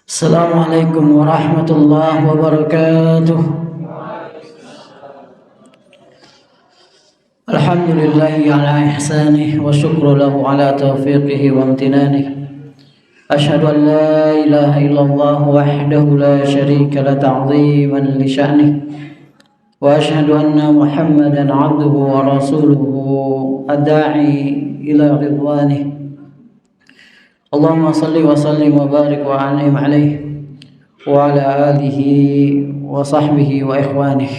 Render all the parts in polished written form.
Assalamualaikum warahmatullahi wabarakatuh. Alhamdulillahi ala ihsanih wa syukru lahu ala taufiqihi wa amtinanih. Ashhadu an la ilaha illallah wahdahu la syarika la ta'ziman li sya'nih. Wa ashhadu anna Muhammadan 'abduhu wa rasuluhu ad-da'i ila ridwanih. Allahumma salli wa sallim wa barik wa an'im alaihi wa ala alihi wa sahbihi wa ikhwanih.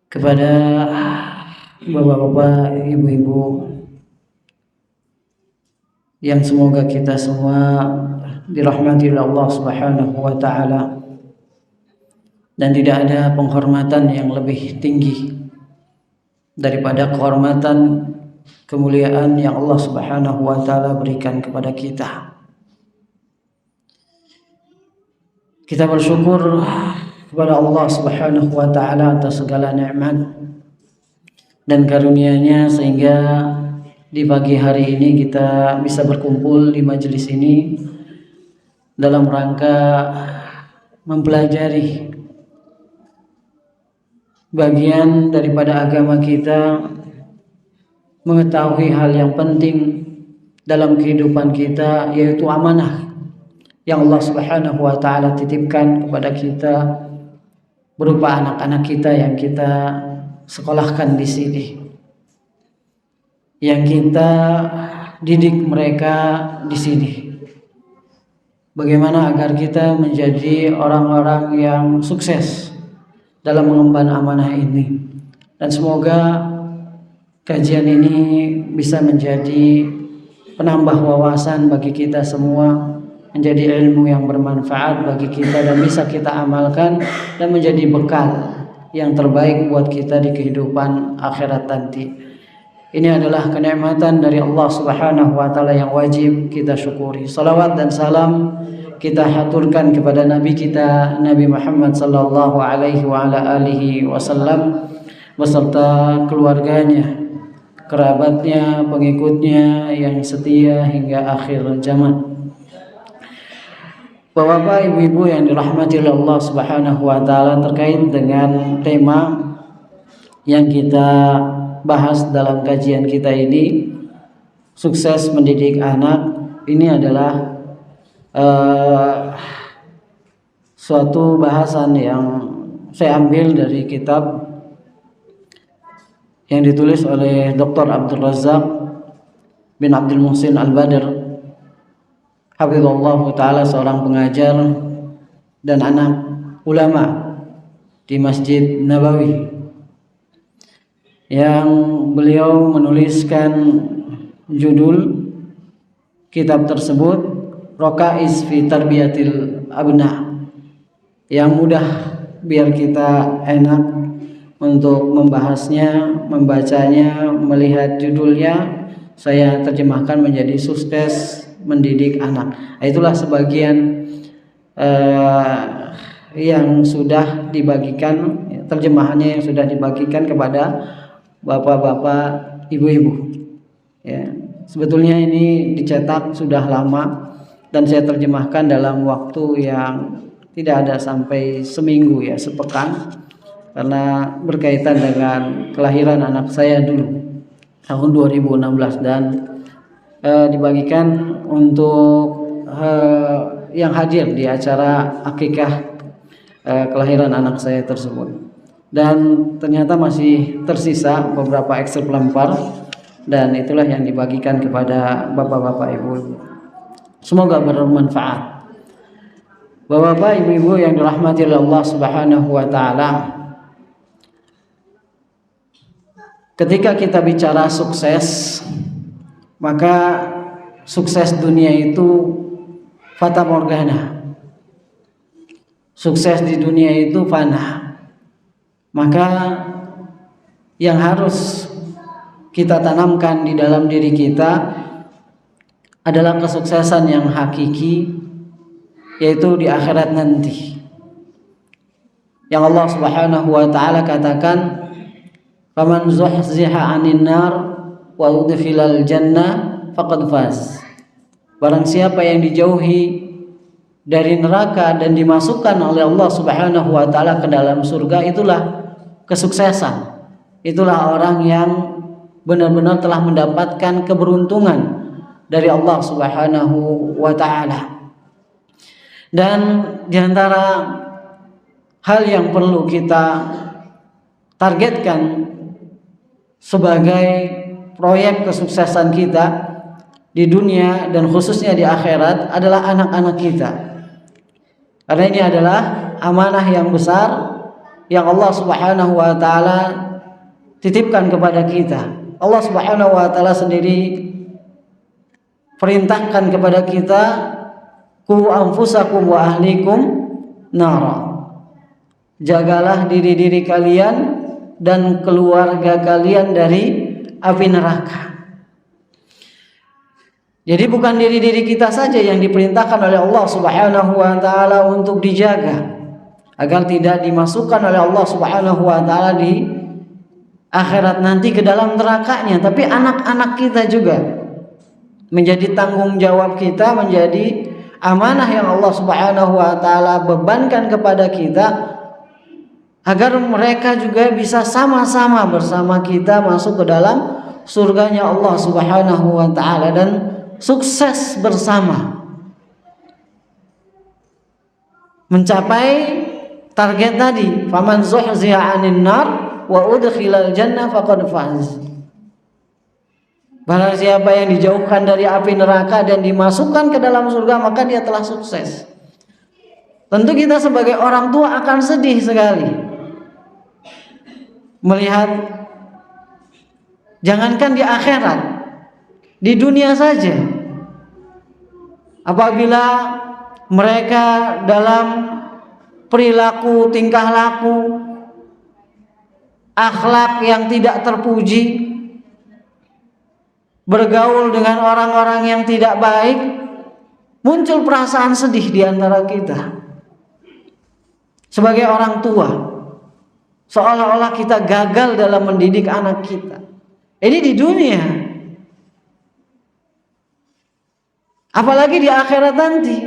Kepada bapak-bapak, ibu-ibu yang semoga kita semua dirahmati oleh Allah Subhanahu wa taala, dan tidak ada penghormatan yang lebih tinggi daripada kehormatan kemuliaan yang Allah Subhanahu wa taala berikan kepada kita. Kita bersyukur kepada Allah Subhanahu wa taala atas segala nikmat dan karunia-Nya sehingga di pagi hari ini kita bisa berkumpul di majelis ini dalam rangka mempelajari bagian daripada agama kita, mengetahui hal yang penting dalam kehidupan kita, yaitu amanah yang Allah Subhanahu wa taala titipkan kepada kita berupa anak-anak kita yang kita sekolahkan di sini, yang kita didik mereka di sini. Bagaimana agar kita menjadi orang-orang yang sukses dalam mengemban amanah ini, dan semoga kajian ini bisa menjadi penambah wawasan bagi kita semua, menjadi ilmu yang bermanfaat bagi kita dan bisa kita amalkan dan menjadi bekal yang terbaik buat kita di kehidupan akhirat nanti. Ini adalah kenikmatan dari Allah Subhanahu wa taala yang wajib kita syukuri. Salawat dan salam kita haturkan kepada Nabi kita, Nabi Muhammad sallallahu alaihi wa ala alihi wasallam beserta keluarganya, kerabatnya, pengikutnya yang setia hingga akhir zaman. Bapak, ibu-ibu yang dirahmati oleh Allah Subhanahu wa taala, terkait dengan tema yang kita bahas dalam kajian kita ini, sukses mendidik anak, ini adalah suatu bahasan yang saya ambil dari kitab yang ditulis oleh Dr. Abdul Razak bin Abdul Muhsin Al-Badr hafizallahu ta'ala, seorang pengajar dan anak ulama di Masjid Nabawi, yang beliau menuliskan judul kitab tersebut Raqais fi Tarbiyatil Abna, yang mudah biar kita enak untuk membahasnya, membacanya, melihat judulnya. Saya terjemahkan menjadi sukses mendidik anak. Itulah sebagian yang sudah dibagikan, terjemahannya yang sudah dibagikan kepada bapak-bapak, ibu-ibu. Ya, sebetulnya ini dicetak sudah lama dan saya terjemahkan dalam waktu yang tidak ada sampai seminggu, ya, sepekan, karena berkaitan dengan kelahiran anak saya dulu tahun 2016, dan dibagikan untuk yang hadir di acara akikah kelahiran anak saya tersebut. Dan ternyata masih tersisa beberapa eksemplar, dan itulah yang dibagikan kepada bapak-bapak, ibu-ibu. Semoga bermanfaat. Bapak-bapak, ibu-ibu yang dirahmati oleh Allah Subhanahu wa taala, ketika kita bicara sukses, maka sukses dunia itu fata morgana. Sukses di dunia itu fana. Maka yang harus kita tanamkan di dalam diri kita adalah kesuksesan yang hakiki, yaitu di akhirat nanti. Yang Allah Subhanahu wa taala katakan, "Faman zuhziha 'anil nar wa udkhilal jannah faqad faz." Barang siapa yang dijauhi dari neraka dan dimasukkan oleh Allah Subhanahu wa taala ke dalam surga, itulah kesuksesan. Itulah orang yang benar-benar telah mendapatkan keberuntungan dari Allah Subhanahu wa taala. Dan di antara hal yang perlu kita targetkan sebagai proyek kesuksesan kita di dunia dan khususnya di akhirat adalah anak-anak kita. Karena ini adalah amanah yang besar yang Allah Subhanahu wa taala titipkan kepada kita. Allah Subhanahu wa taala sendiri perintahkan kepada kita, qu anfusakum wa ahlikum nara. Jagalah diri-diri kalian dan keluarga kalian dari api neraka. Jadi bukan diri-diri kita saja yang diperintahkan oleh Allah Subhanahu wa taala untuk dijaga agar tidak dimasukkan oleh Allah Subhanahu wa taala di akhirat nanti ke dalam nerakanya, tapi anak-anak kita juga menjadi tanggung jawab kita, menjadi amanah yang Allah Subhanahu wa taala bebankan kepada kita agar mereka juga bisa sama-sama bersama kita masuk ke dalam surganya Allah Subhanahu wa taala dan sukses bersama mencapai target tadi, faman zuhziha 'anil nar wa udkhilal jannah faqad faz. Barang siapa yang dijauhkan dari api neraka dan dimasukkan ke dalam surga, maka dia telah sukses. Tentu kita sebagai orang tua akan sedih sekali melihat, jangankan di akhirat, di dunia saja, apabila mereka dalam perilaku, tingkah laku, akhlak yang tidak terpuji, bergaul dengan orang-orang yang tidak baik, muncul perasaan sedih di antara kita sebagai orang tua, seolah-olah kita gagal dalam mendidik anak kita. Ini di dunia, apalagi di akhirat nanti.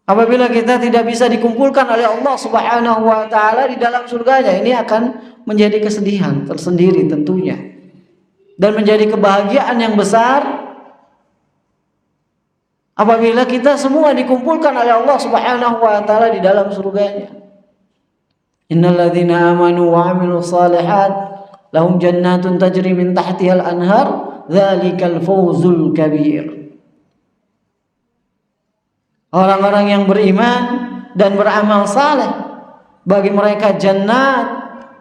Apabila kita tidak bisa dikumpulkan oleh Allah Subhanahu wa taala di dalam surganya, ini akan menjadi kesedihan tersendiri tentunya, dan menjadi kebahagiaan yang besar apabila kita semua dikumpulkan oleh Allah Subhanahu wa taala di dalam surganya. Innalladzina amanu wa 'amilus shalihat lahum jannatun tajri min tahtihal anhar dzalikal fawzul kabir. Orang-orang yang beriman dan beramal saleh, bagi mereka jannat,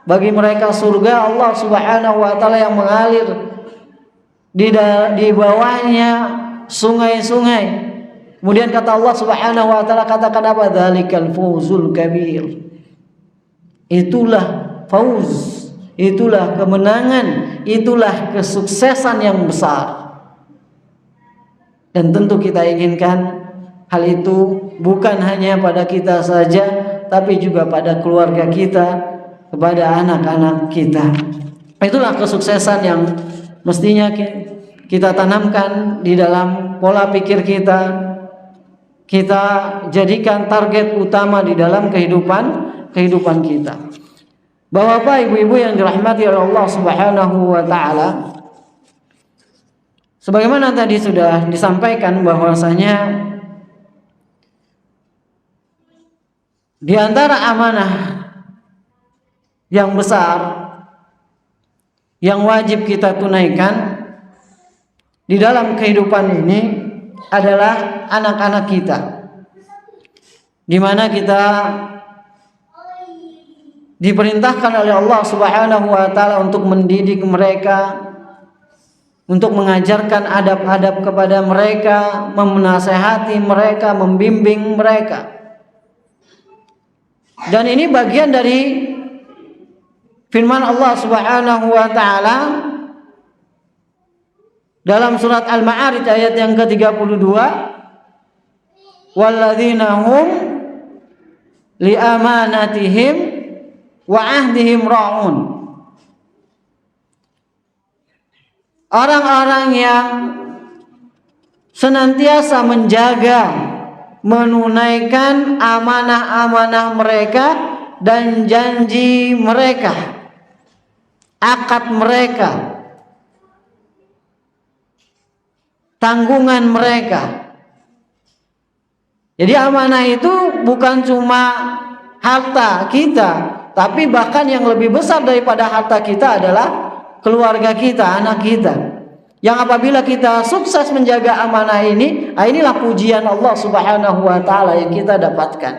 bagi mereka surga Allah Subhanahu wa taala yang mengalir di bawahnya sungai-sungai. Kemudian kata Allah Subhanahu wa taala, katakan apa? Dzalikal fawzul kabir. Itulah fauz, itulah kemenangan, itulah kesuksesan yang besar. Dan tentu kita inginkan hal itu bukan hanya pada kita saja, tapi juga pada keluarga kita, kepada anak-anak kita. Itulah kesuksesan yang mestinya kita tanamkan di dalam pola pikir kita. Kita jadikan target utama di dalam kehidupan kita. Bapak, ibu-ibu yang dirahmati oleh Allah Subhanahu wa taala, sebagaimana tadi sudah disampaikan bahwasanya di antara amanah yang besar yang wajib kita tunaikan di dalam kehidupan ini adalah anak-anak kita, di mana kita diperintahkan oleh Allah Subhanahu wa taala untuk mendidik mereka, untuk mengajarkan adab-adab kepada mereka, menasehati mereka, membimbing mereka. Dan ini bagian dari firman Allah Subhanahu wa taala dalam surat Al-Ma'arij ayat yang ke-32, walladzina hum li amanatihim wa ahdihim ra'un. orang-orang yang senantiasa menjaga, menunaikan amanah-amanah mereka dan janji mereka, akad mereka, tanggungan mereka. Jadi amanah itu bukan cuma harta kita, tapi bahkan yang lebih besar daripada harta kita adalah keluarga kita, anak kita. Yang apabila kita sukses menjaga amanah ini, inilah pujian Allah Subhanahu wa taala yang kita dapatkan.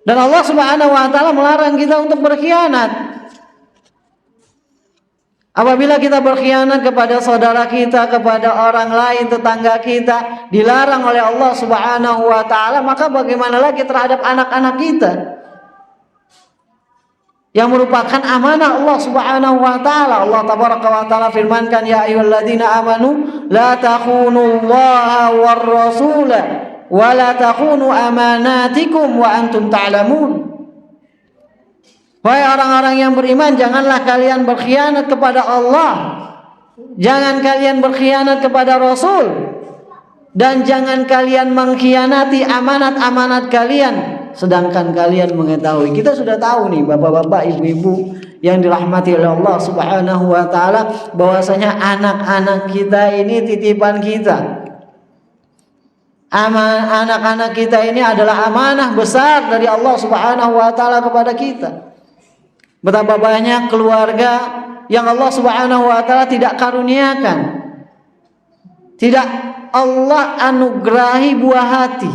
Dan Allah Subhanahu wa taala melarang kita untuk berkhianat. Apabila kita berkhianat kepada saudara kita, kepada orang lain, tetangga kita, dilarang oleh Allah Subhanahu wa taala, maka bagaimana lagi terhadap anak-anak kita yang merupakan amanah Allah Subhanahu wa taala. Allah tabaraka wa taala firmankan, ya ayyuhalladzina amanu la takhunullaha war rasula wa la takhunu amanatikum wa antum ta'lamun. Wahai orang-orang yang beriman, janganlah kalian berkhianat kepada Allah, jangan kalian berkhianat kepada Rasul, dan jangan kalian mengkhianati amanat-amanat kalian sedangkan kalian mengetahui. Kita sudah tahu nih bapak-bapak, ibu-ibu yang dirahmati oleh Allah Subhanahu wa taala, bahwasanya anak-anak kita ini titipan kita. Anak-anak kita ini adalah amanah besar dari Allah Subhanahu wa taala kepada kita. Betapa banyak keluarga yang Allah Subhanahu wa taala tidak karuniakan, tidak Allah anugerahi buah hati,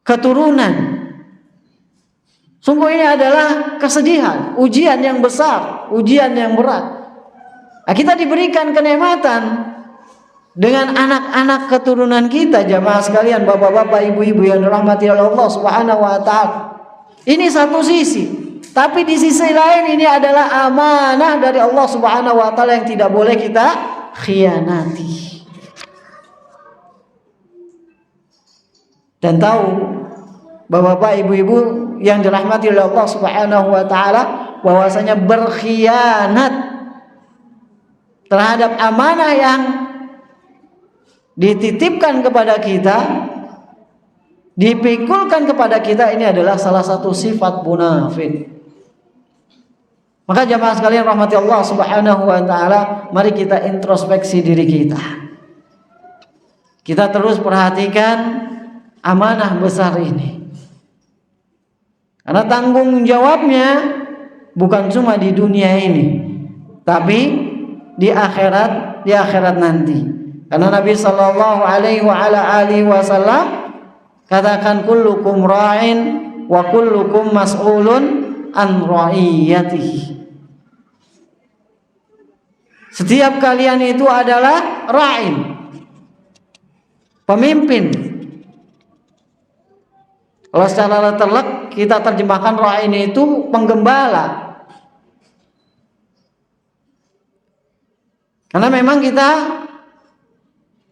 keturunan. Sungguh ini adalah kesedihan, ujian yang besar, ujian yang berat. Nah, kita diberikan kenikmatan dengan anak-anak keturunan kita, jamaah sekalian, bapak-bapak, ibu-ibu yang dirahmati oleh Allah Subhanahu wa taala. Ini satu sisi, tapi di sisi lain ini adalah amanah dari Allah Subhanahu wa taala yang tidak boleh kita khianati. Dan tahu bapak-bapak, ibu-ibu yang dirahmati oleh Allah Subhanahu wa taala, bahwasanya berkhianat terhadap amanah yang dititipkan kepada kita, dipikulkan kepada kita, ini adalah salah satu sifat munafik. Maka jamaah sekalian rahmati Allah Subhanahu wa taala, mari kita introspeksi diri kita. Kita terus perhatikan amanah besar ini. Karena tanggung jawabnya bukan cuma di dunia ini, tapi di akhirat nanti. Karena Nabi sallallahu alaihi wasallam katakan, kullukum ra'in wa kullukum mas'ulun an ra'iyatihi. Setiap kalian itu adalah ra'in, pemimpin. Kalau secara terlek kita terjemahkan ra'in itu penggembala. Karena memang kita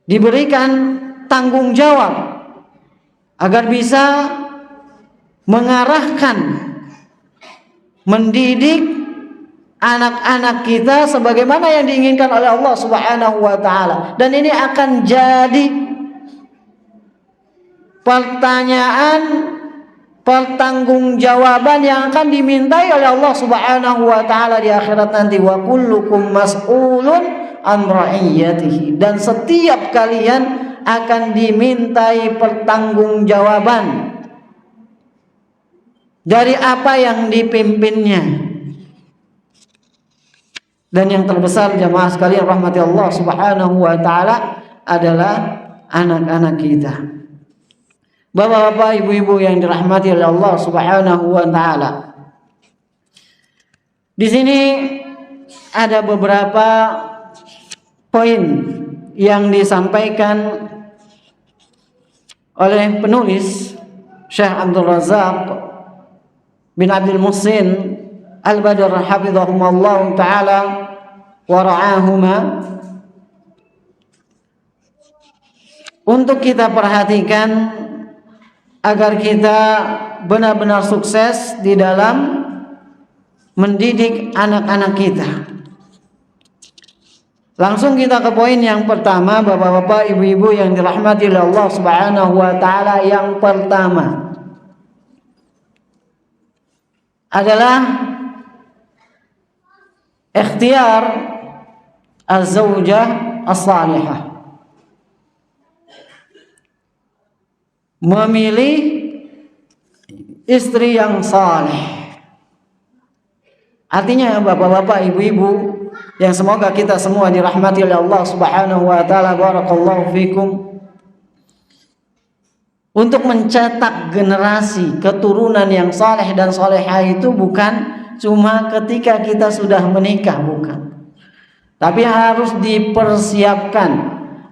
diberikan tanggung jawab agar bisa mengarahkan, mendidik anak-anak kita sebagaimana yang diinginkan oleh Allah Subhanahu wa taala. Dan ini akan jadi pertanyaan, pertanggungjawaban yang akan dimintai oleh Allah Subhanahu wa taala di akhirat nanti. Wa kullukum mas'ulun an ra'iyatihi. Dan setiap kalian akan dimintai pertanggungjawaban dari apa yang dipimpinnya. Dan yang terbesar jamaah sekalian rahmati Allah Subhanahu wa taala adalah anak-anak kita. Bapak-bapak, ibu-ibu yang dirahmati oleh Allah Subhanahu wa taala. Di sini ada beberapa poin yang disampaikan oleh penulis Syekh Abdul Razak bin Abdul Muhsin Al-Badr hafizahumullah taala wa ra'ahuma, untuk kita perhatikan agar kita benar-benar sukses di dalam mendidik anak-anak kita. Langsung kita ke poin yang pertama, Bapak-bapak, Ibu-ibu yang dirahmati oleh Allah Subhanahu wa taala. Yang pertama adalah ikhtiar az-zaujah as-salihah. Memilih istri yang saleh. Artinya Bapak-bapak, Ibu-ibu yang semoga kita semua dirahmati oleh Allah Subhanahu wa taala, barakallahu fikum, untuk mencetak generasi keturunan yang saleh dan salehah itu bukan cuma ketika kita sudah menikah, bukan. Tapi harus dipersiapkan,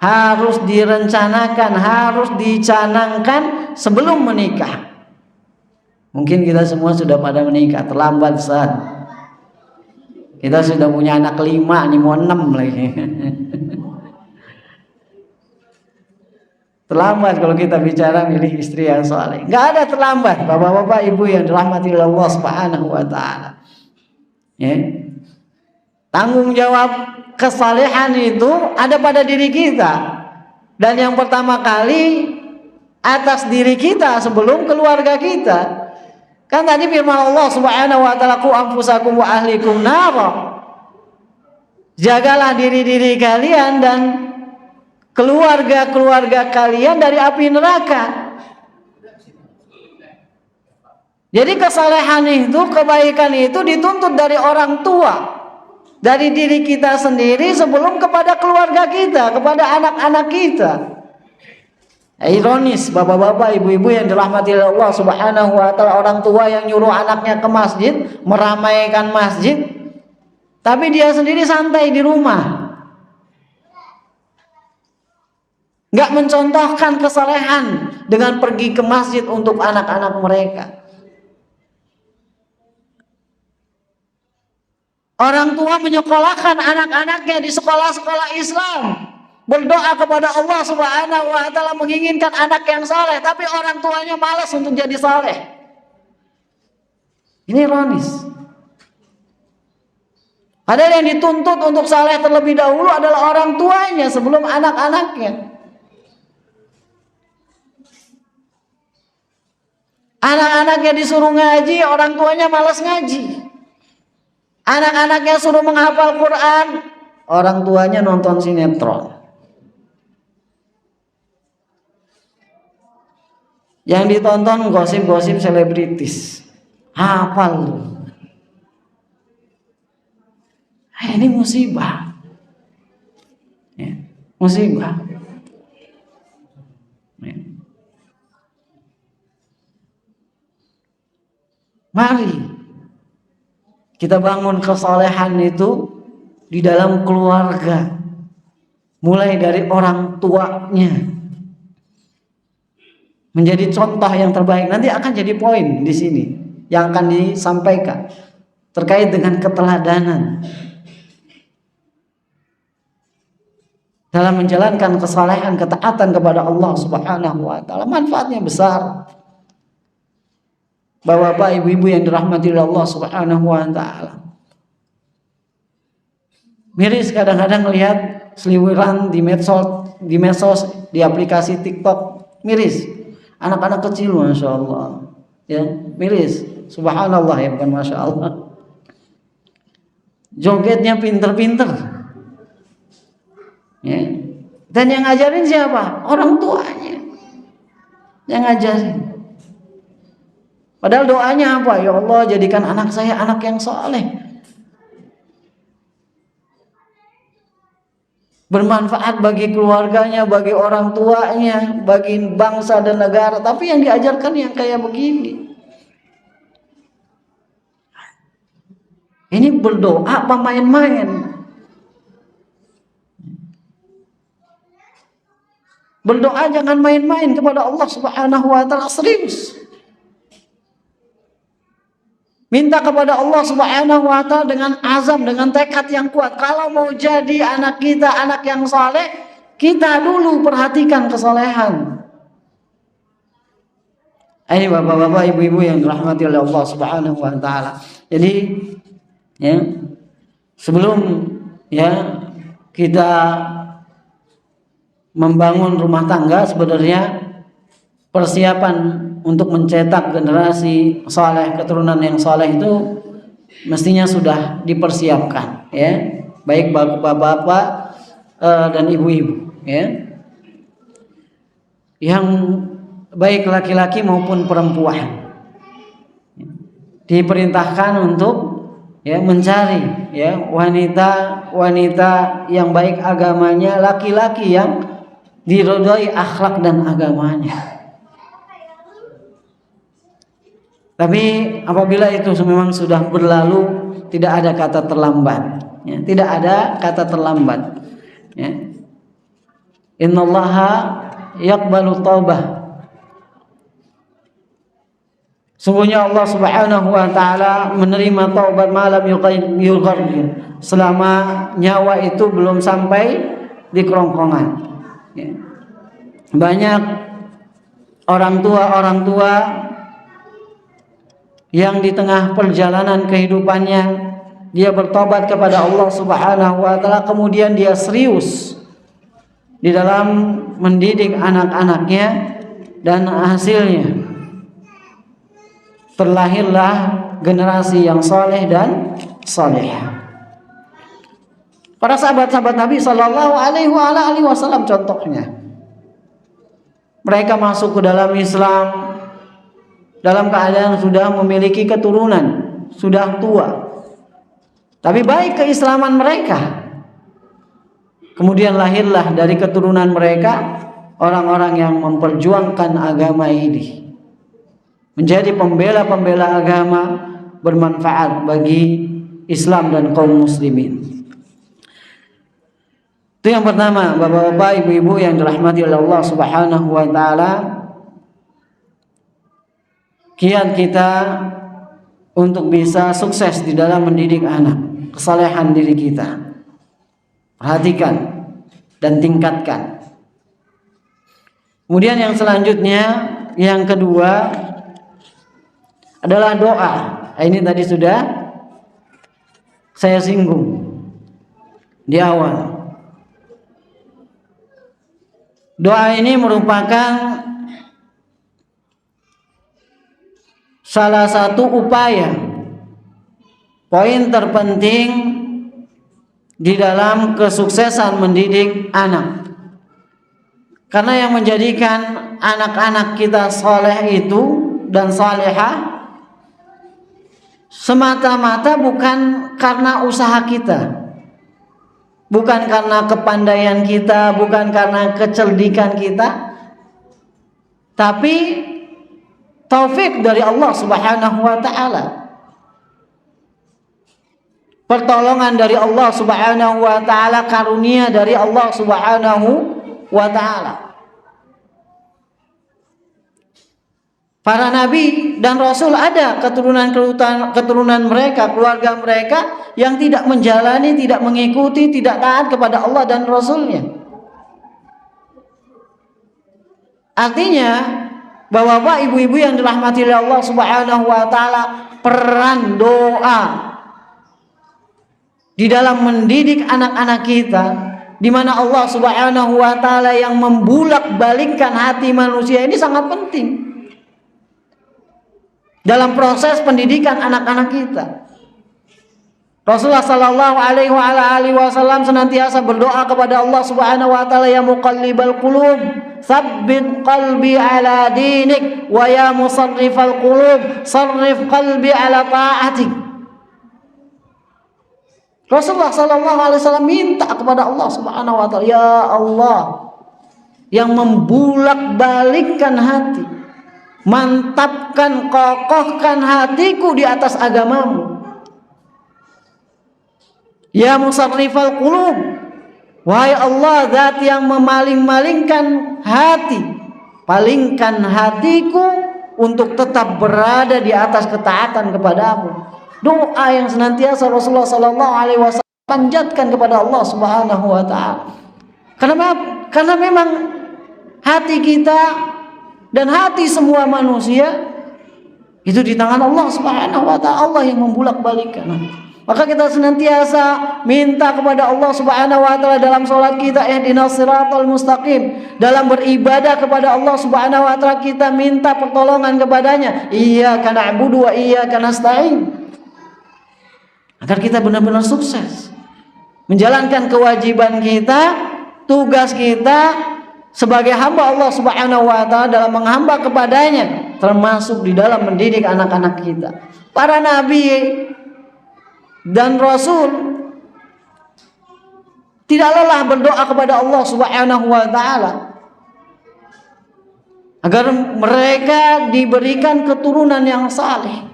harus direncanakan, harus dicanangkan sebelum menikah. Mungkin kita semua sudah pada menikah, terlambat saat kita sudah punya anak 5, nih mau 6 lagi. Terlambat kalau kita bicara milih istri yang saleh. Nggak ada terlambat, Bapak-bapak, Ibu yang dirahmati Allah Subhanahu wa taala. Ya. Tanggung jawab kesalehan itu ada pada diri kita. Dan yang pertama kali atas diri kita sebelum keluarga kita. Kan tadi firman Allah Subhanahu wa taala, qu anfusakum wa ahlikum nar. Jagalah diri-diri kalian dan keluarga-keluarga kalian dari api neraka. Jadi kesalehan itu, kebaikan itu dituntut dari orang tua, dari diri kita sendiri sebelum kepada keluarga kita, kepada anak-anak kita. Ironis, Bapak-bapak, Ibu-ibu yang dirahmati Allah Subhanahu wa taala, orang tua yang nyuruh anaknya ke masjid, meramaikan masjid, tapi dia sendiri santai di rumah. Nggak mencontohkan kesalehan dengan pergi ke masjid untuk anak-anak mereka. Orang tua menyekolahkan anak-anaknya di sekolah-sekolah Islam, berdoa kepada Allah Subhanahu wa taala menginginkan anak yang saleh, tapi orang tuanya malas untuk jadi saleh. Ini ironis. Padahal yang dituntut untuk saleh terlebih dahulu adalah orang tuanya sebelum anak-anaknya. Anak-anaknya disuruh ngaji, orang tuanya malas ngaji. Anak-anaknya suruh menghafal Quran, orang tuanya nonton sinetron. Yang ditonton gosip-gosip selebritis. Hafal lu. Ini musibah. Ya, musibah. Ya. Mari kita bangun kesalehan itu di dalam keluarga. Mulai dari orang tuanya. Menjadi contoh yang terbaik. Nanti akan jadi poin di sini yang akan disampaikan terkait dengan keteladanan dalam menjalankan kesalehan, ketaatan kepada Allah Subhanahu wa taala. Manfaatnya besar. Bapak-bapak, Ibu-ibu yang dirahmati Allah Subhanahu wa taala. Miris kadang-kadang lihat seliweran di medsos, di aplikasi TikTok, miris. Anak-anak kecil, masya Allah, ya, miris. Subhanallah, ya, bukan masya Allah. Jogetnya pinter-pinter, ya. Dan yang ngajarin siapa? Orang tuanya yang ngajarin. Padahal doanya apa? Ya Allah, jadikan anak saya anak yang saleh, bermanfaat bagi keluarganya, bagi orang tuanya, bagi bangsa dan negara. Tapi yang diajarkan yang kayak begini. Ini berdoa apa main-main? Berdoa jangan main-main kepada Allah Subhanahu wa taala, serius. Minta kepada Allah Subhanahu wa taala dengan azam, dengan tekad yang kuat. Kalau mau jadi anak kita anak yang saleh, kita dulu perhatikan kesalehan. Ini Bapak-bapak, Ibu-ibu yang dirahmati oleh Allah Subhanahu wa taala. Jadi Ya, sebelum ya kita membangun rumah tangga, sebenarnya persiapan untuk mencetak generasi saleh, keturunan yang saleh itu mestinya sudah dipersiapkan, ya, baik bapak-bapak dan ibu-ibu, ya, yang baik laki-laki maupun perempuan diperintahkan untuk ya mencari ya wanita yang baik agamanya, laki-laki yang diridhoi akhlak dan agamanya. Tapi apabila itu memang sudah berlalu, tidak ada kata terlambat, ya, tidak ada kata terlambat, ya. Innallaha yaqbalu taubah. Sungguhnya Allah Subhanahu wa taala menerima taubat malam yuqarrir, selama nyawa itu belum sampai di kerongkongan. Ya. Banyak orang tua yang di tengah perjalanan kehidupannya dia bertobat kepada Allah Subhanahu wa taala, kemudian dia serius di dalam mendidik anak-anaknya, dan hasilnya terlahirlah generasi yang saleh dan salehah. Para sahabat-sahabat Nabi Sallallahu Alaihi Wasallam contohnya, mereka masuk ke dalam Islam dalam keadaan sudah memiliki keturunan, sudah tua, tapi baik keislaman mereka. Kemudian lahirlah dari keturunan mereka orang-orang yang memperjuangkan agama ini, menjadi pembela-pembela agama, bermanfaat bagi Islam dan kaum muslimin. Itu yang pertama, bapak-bapak, ibu-ibu yang dirahmati oleh Allah Subhanahu wa taala. Kiat kita untuk bisa sukses di dalam mendidik anak, kesalehan diri kita, perhatikan dan tingkatkan. Kemudian yang selanjutnya, yang kedua adalah doa. Ini tadi sudah saya singgung di awal. Doa ini merupakan salah satu upaya, poin terpenting di dalam kesuksesan mendidik anak. Karena yang menjadikan anak-anak kita soleh itu dan salehah semata-mata bukan karena usaha kita, bukan karena kepandaian kita, bukan karena kecerdikan kita, tapi taufik dari Allah Subhanahu wa taala, pertolongan dari Allah Subhanahu wa taala, karunia dari Allah Subhanahu wa taala. Para nabi dan rasul ada keturunan mereka, keluarga mereka yang tidak menjalani, tidak mengikuti, tidak taat kepada Allah dan rasulnya. Artinya bapak-bapak, ibu-ibu yang dirahmati oleh Allah Subhanahu wa taala, peran doa di dalam mendidik anak-anak kita, di mana Allah Subhanahu wa taala yang membulak-balikkan hati manusia, ini sangat penting dalam proses pendidikan anak-anak kita. Rasulullah sallallahu alaihi wasallam senantiasa berdoa kepada Allah Subhanahu wa taala, ya muqallibal qulub, tsabbit qalbi ala dinik, wa ya musarrifal qulub, sarrif qalbi ala ta'atik. Rasulullah sallallahu alaihi wasallam minta kepada Allah Subhanahu wa taala, ya Allah yang membulak-balikkan hati, mantapkan, kokohkan hatiku di atas agamamu. Ya musarrifal qulub, wahai Allah, zat yang memaling-malingkan hati, palingkan hatiku untuk tetap berada di atas ketaatan kepadamu. Doa yang senantiasa Rasulullah sallallahu alaihi wasallam panjatkan kepada Allah Subhanahu wa taala. Karena memang hati kita dan hati semua manusia itu di tangan Allah Subhanahu wa taala. Allah yang membulak-balikkan. Maka kita senantiasa minta kepada Allah Subhanahu wa taala dalam salat kita, ihdinas siratal mustaqim. Dalam beribadah kepada Allah Subhanahu wa taala kita minta pertolongan kepadanya. Iyyaka na'budu wa iyyaka nasta'in. Agar kita benar-benar sukses menjalankan kewajiban kita, tugas kita sebagai hamba Allah Subhanahu wa taala dalam menghamba kepadanya, termasuk di dalam mendidik anak-anak kita. Para nabi dan rasul tidak lelah berdoa kepada Allah Subhanahu wa taala agar mereka diberikan keturunan yang saleh.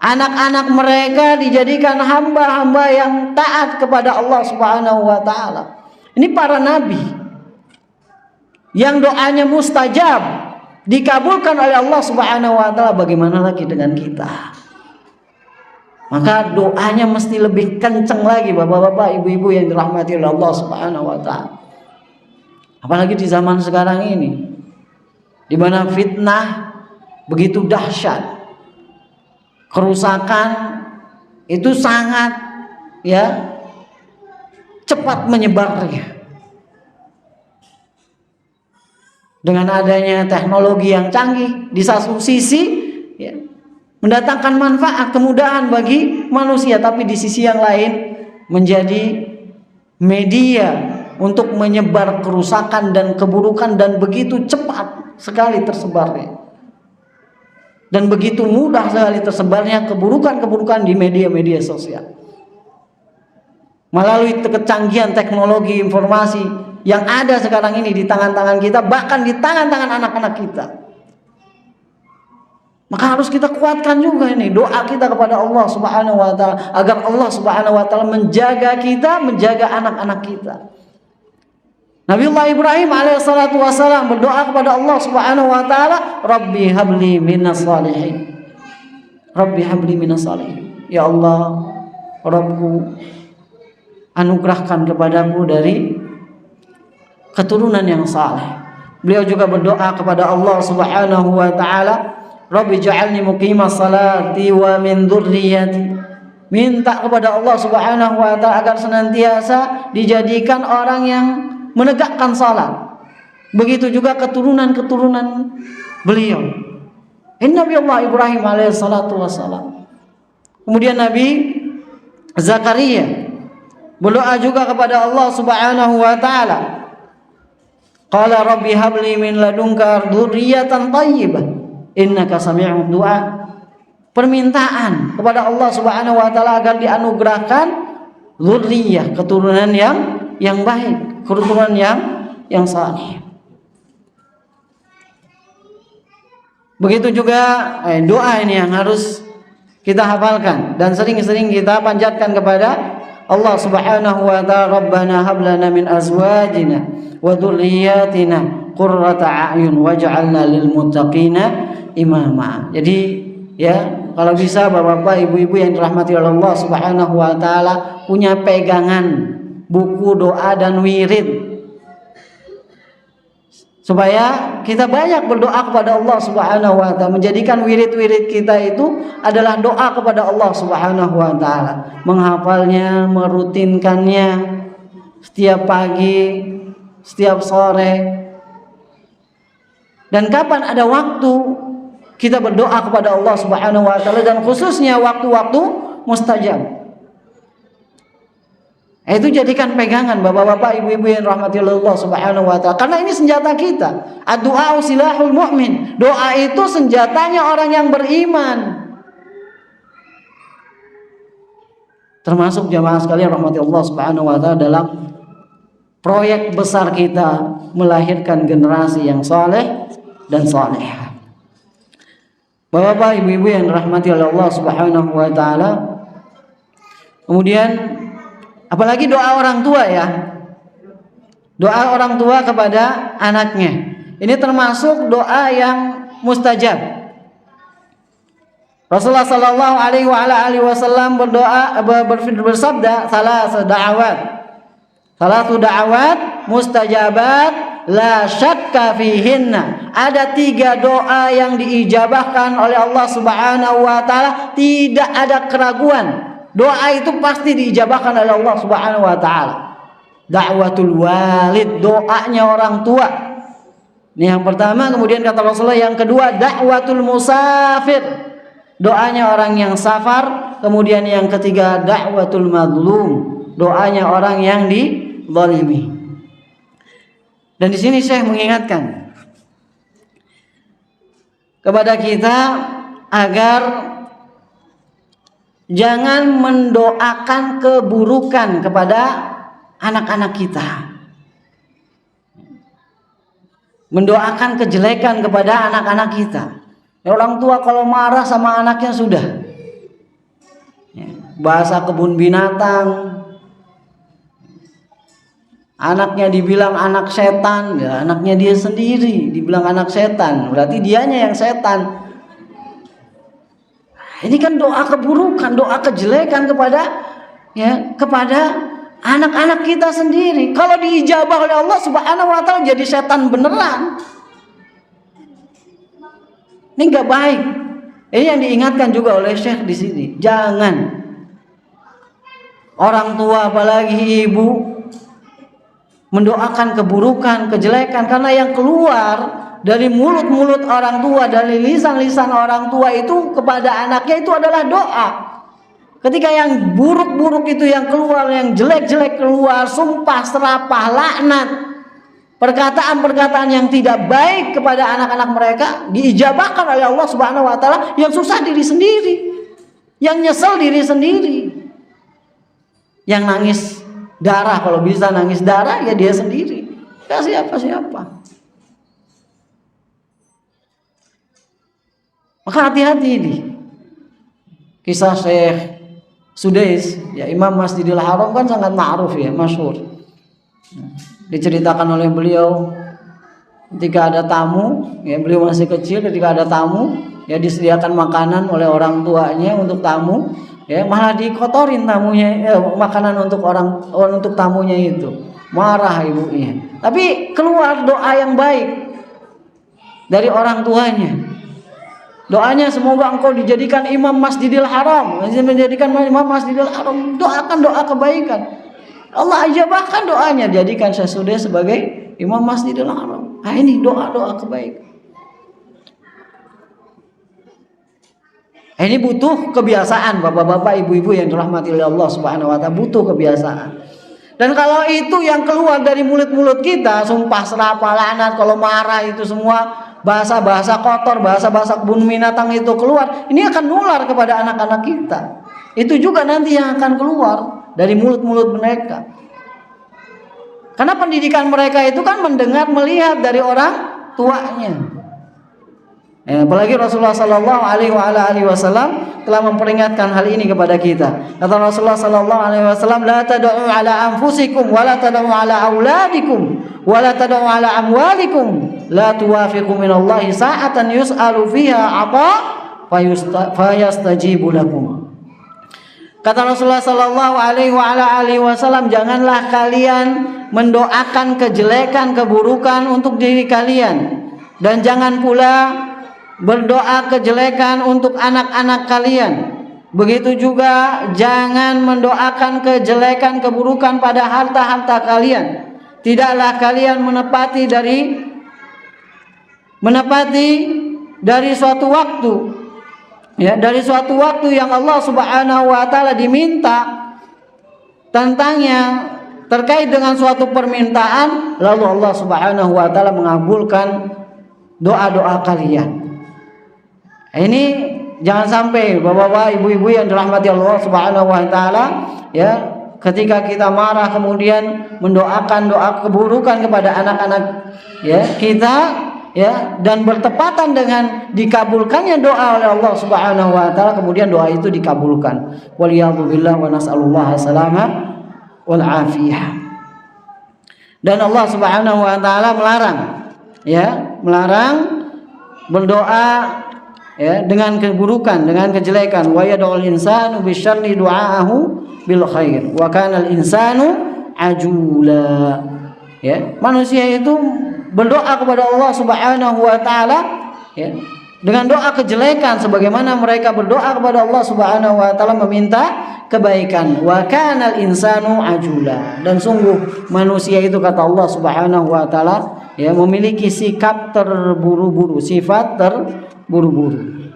Anak-anak mereka dijadikan hamba-hamba yang taat kepada Allah Subhanahu wa taala. Ini para nabi yang doanya mustajab, dikabulkan oleh Allah Subhanahu wa taala. Bagaimana lagi dengan kita? Maka doanya mesti lebih kencang lagi, bapak-bapak, ibu-ibu yang dirahmati oleh Allah Subhanahu wa taala. Apalagi di zaman sekarang ini, di mana fitnah begitu dahsyat, kerusakan itu sangat cepat menyebarnya. Dengan adanya teknologi yang canggih, di satu sisi mendatangkan manfaat, kemudahan bagi manusia, tapi di sisi yang lain menjadi media untuk menyebar kerusakan dan keburukan, dan begitu cepat sekali tersebarnya, dan begitu mudah sekali tersebarnya keburukan-keburukan di media-media sosial. Melalui kecanggihan teknologi informasi yang ada sekarang ini di tangan-tangan kita, bahkan di tangan-tangan anak-anak kita. Maka harus kita kuatkan juga ini doa kita kepada Allah Subhanahu wa taala, agar Allah Subhanahu wa taala menjaga kita, menjaga anak-anak kita. Nabiullah Ibrahim alaihissalatu wassalam berdoa kepada Allah Subhanahu wa taala, Rabbi habli minas salihin. Rabbi habli minas salihin. Ya Allah, Rabbku, anugerahkan kepadaku dari keturunan yang saleh. Beliau juga berdoa kepada Allah Subhanahu wa taala, Rabbi ja'alni muqimas salati wa min dzurriyyati. Minta kepada Allah Subhanahu wa taala agar senantiasa dijadikan orang yang menegakkan salat. Begitu juga keturunan-keturunan beliau. Nabi Allah Ibrahim alaihissalatu wassalam. Kemudian Nabi Zakaria berdoa juga kepada Allah Subhanahu wa taala. Qala rabbi habli min ladunka dzurriyyatan thayyibah innaka sami'ud du'a. Permintaan kepada Allah Subhanahu wa taala agar dianugerahkan dzurriyyah, keturunan yang baik, keturunan yang saleh. Begitu juga doa ini yang harus kita hafalkan dan sering-sering kita panjatkan kepada Allah Subhanahu wa taala, Rabbana hab lana min azwajina wa dzurriyyatina qurrata a'yun waj'alna lil muttaqina imama. Jadi kalau bisa bapak-bapak, ibu-ibu yang dirahmati oleh Allah Subhanahu wa taala punya pegangan buku doa dan wirid, supaya kita banyak berdoa kepada Allah Subhanahu wa taala, menjadikan wirid-wirid kita itu adalah doa kepada Allah Subhanahu wa taala, menghafalnya, merutinkannya setiap pagi, setiap sore. Dan kapan ada waktu kita berdoa kepada Allah Subhanahu wa taala, dan khususnya waktu-waktu mustajab. Itu jadikan pegangan bapak-bapak, ibu-ibu yang rahmati Allah Subhanahu wa taala, karena ini senjata kita. Ad-du'a silahul mu'min. Doa itu senjatanya orang yang beriman. Termasuk jamaah sekalian rahmati Allah Subhanahu wa taala dalam proyek besar kita melahirkan generasi yang saleh dan salehah. Bapak-bapak, ibu-ibu yang dirahmati oleh Allah Subhanahu wa taala. Kemudian apalagi doa orang tua doa orang tua kepada anaknya, ini termasuk doa yang mustajab. Rasulullah sallallahu alaihi wasallam bersabda, salatu da'awat mustajabat la syakka fihinna. Ada 3 doa yang diijabahkan oleh Allah Subhanahu wa taala, tidak ada keraguan Doa itu pasti diijabahkan oleh Allah Subhanahu wa taala. Da'watul walid, doanya orang tua. Ini yang pertama. Kemudian kata Rasulullah yang kedua, da'watul musafir, doanya orang yang safar. Kemudian yang ketiga, da'watul mazlum, doanya orang yang dizalimi. Dan di sini Syekh mengingatkan kepada kita agar jangan mendoakan keburukan kepada anak-anak kita, mendoakan kejelekan kepada anak-anak kita. Orang tua kalau marah sama anaknya sudah, bahasa kebun binatang, anaknya dibilang anak setan, ya anaknya dia sendiri dibilang anak setan, berarti dianya yang setan. Ini kan doa keburukan, doa kejelekan kepada anak-anak kita sendiri. Kalau diijabah oleh Allah Subhanahu wa taala jadi setan beneran. Ini enggak baik. Ini yang diingatkan juga oleh Syekh di sini. Jangan orang tua apalagi ibu mendoakan keburukan, kejelekan, karena yang keluar dari mulut-mulut orang tua, dari lisan-lisan orang tua itu kepada anaknya itu adalah doa. Ketika yang buruk-buruk itu yang keluar, yang jelek-jelek keluar, sumpah, serapah, laknat, perkataan-perkataan yang tidak baik kepada anak-anak mereka diijabahkan oleh Allah Subhanahu wa taala, yang susah diri sendiri, yang nyesel diri sendiri, yang nangis darah, kalau bisa nangis darah ya dia sendiri, gak siapa-siapa. Maka hati-hati ini. Kisah Syekh Sudais, ya Imam Masjidil Haram kan sangat ma'ruf ya, masyhur. Diceritakan oleh beliau ketika ada tamu, ya beliau masih kecil, ketika ada tamu, ya disediakan makanan oleh orang tuanya untuk tamu, ya malah dikotorin tamunya, makanan untuk tamunya itu. Marah ibunya. Tapi keluar doa yang baik dari orang tuanya. Doanya semoga engkau dijadikan imam Masjidil Haram, menjadikan imam Masjidil Haram. Doakan doa kebaikan. Allah ijabahkan doanya, jadikan saya sudah sebagai imam Masjidil Haram. Nah ini doa-doa kebaikan. Ini butuh kebiasaan, bapak-bapak, ibu-ibu yang dirahmati oleh Allah Subhanahu wa taala, butuh kebiasaan. Dan kalau itu yang keluar dari mulut-mulut kita, sumpah, serapah, laknat, kalau marah itu semua bahasa-bahasa kotor, bahasa-bahasa kebun binatang itu keluar, ini akan nular kepada anak-anak kita. Itu juga nanti yang akan keluar dari mulut-mulut mereka. Karena pendidikan mereka itu kan mendengar, melihat dari orang tuanya. Apalagi Rasulullah Sallallahu Alaihi Wasallam telah memperingatkan hal ini kepada kita. Kata Rasulullah Sallallahu Alaihi Wasallam, la tad'u ala anfusikum, wa la tad'u ala auladikum, wa la tad'u ala amwalikum, la tuwafiqu minallahi sa'atan yus'alu fiha ata fayastajibu lakum. Kata Rasulullah Sallallahu Alaihi Wasallam, janganlah kalian mendoakan kejelekan, keburukan untuk diri kalian, dan jangan pula berdoa kejelekan untuk anak-anak kalian. Begitu juga jangan mendoakan kejelekan, keburukan pada harta-harta kalian. Tidaklah kalian menepati dari suatu waktu, ya, dari suatu waktu yang Allah Subhanahu wa taala diminta tentangnya terkait dengan suatu permintaan, lalu Allah Subhanahu wa taala mengabulkan doa-doa kalian. Ini jangan sampai bapak-bapak, ibu-ibu yang dirahmati Allah Subhanahu wa taala, ya, ketika kita marah kemudian mendoakan doa keburukan kepada anak-anak ya kita, ya, dan bertepatan dengan dikabulkannya doa oleh Allah Subhanahu wa taala, kemudian doa itu dikabulkan. Waliyadzubillah wa nas'alullah salama wal afiyah. Dan Allah Subhanahu wa taala melarang berdoa, ya, dengan keburukan, dengan kejelekan. Wa yad'ul insanu bisyarri du'aahu bil khair wa kana al insanu ajula. Ya, manusia itu berdoa kepada Allah Subhanahu wa taala, ya, dengan doa kejelekan sebagaimana mereka berdoa kepada Allah Subhanahu wa taala meminta kebaikan. Wa kanal insanu ajula, dan sungguh manusia itu kata Allah Subhanahu wa taala ya memiliki sikap terburu-buru, sifat terburu-buru.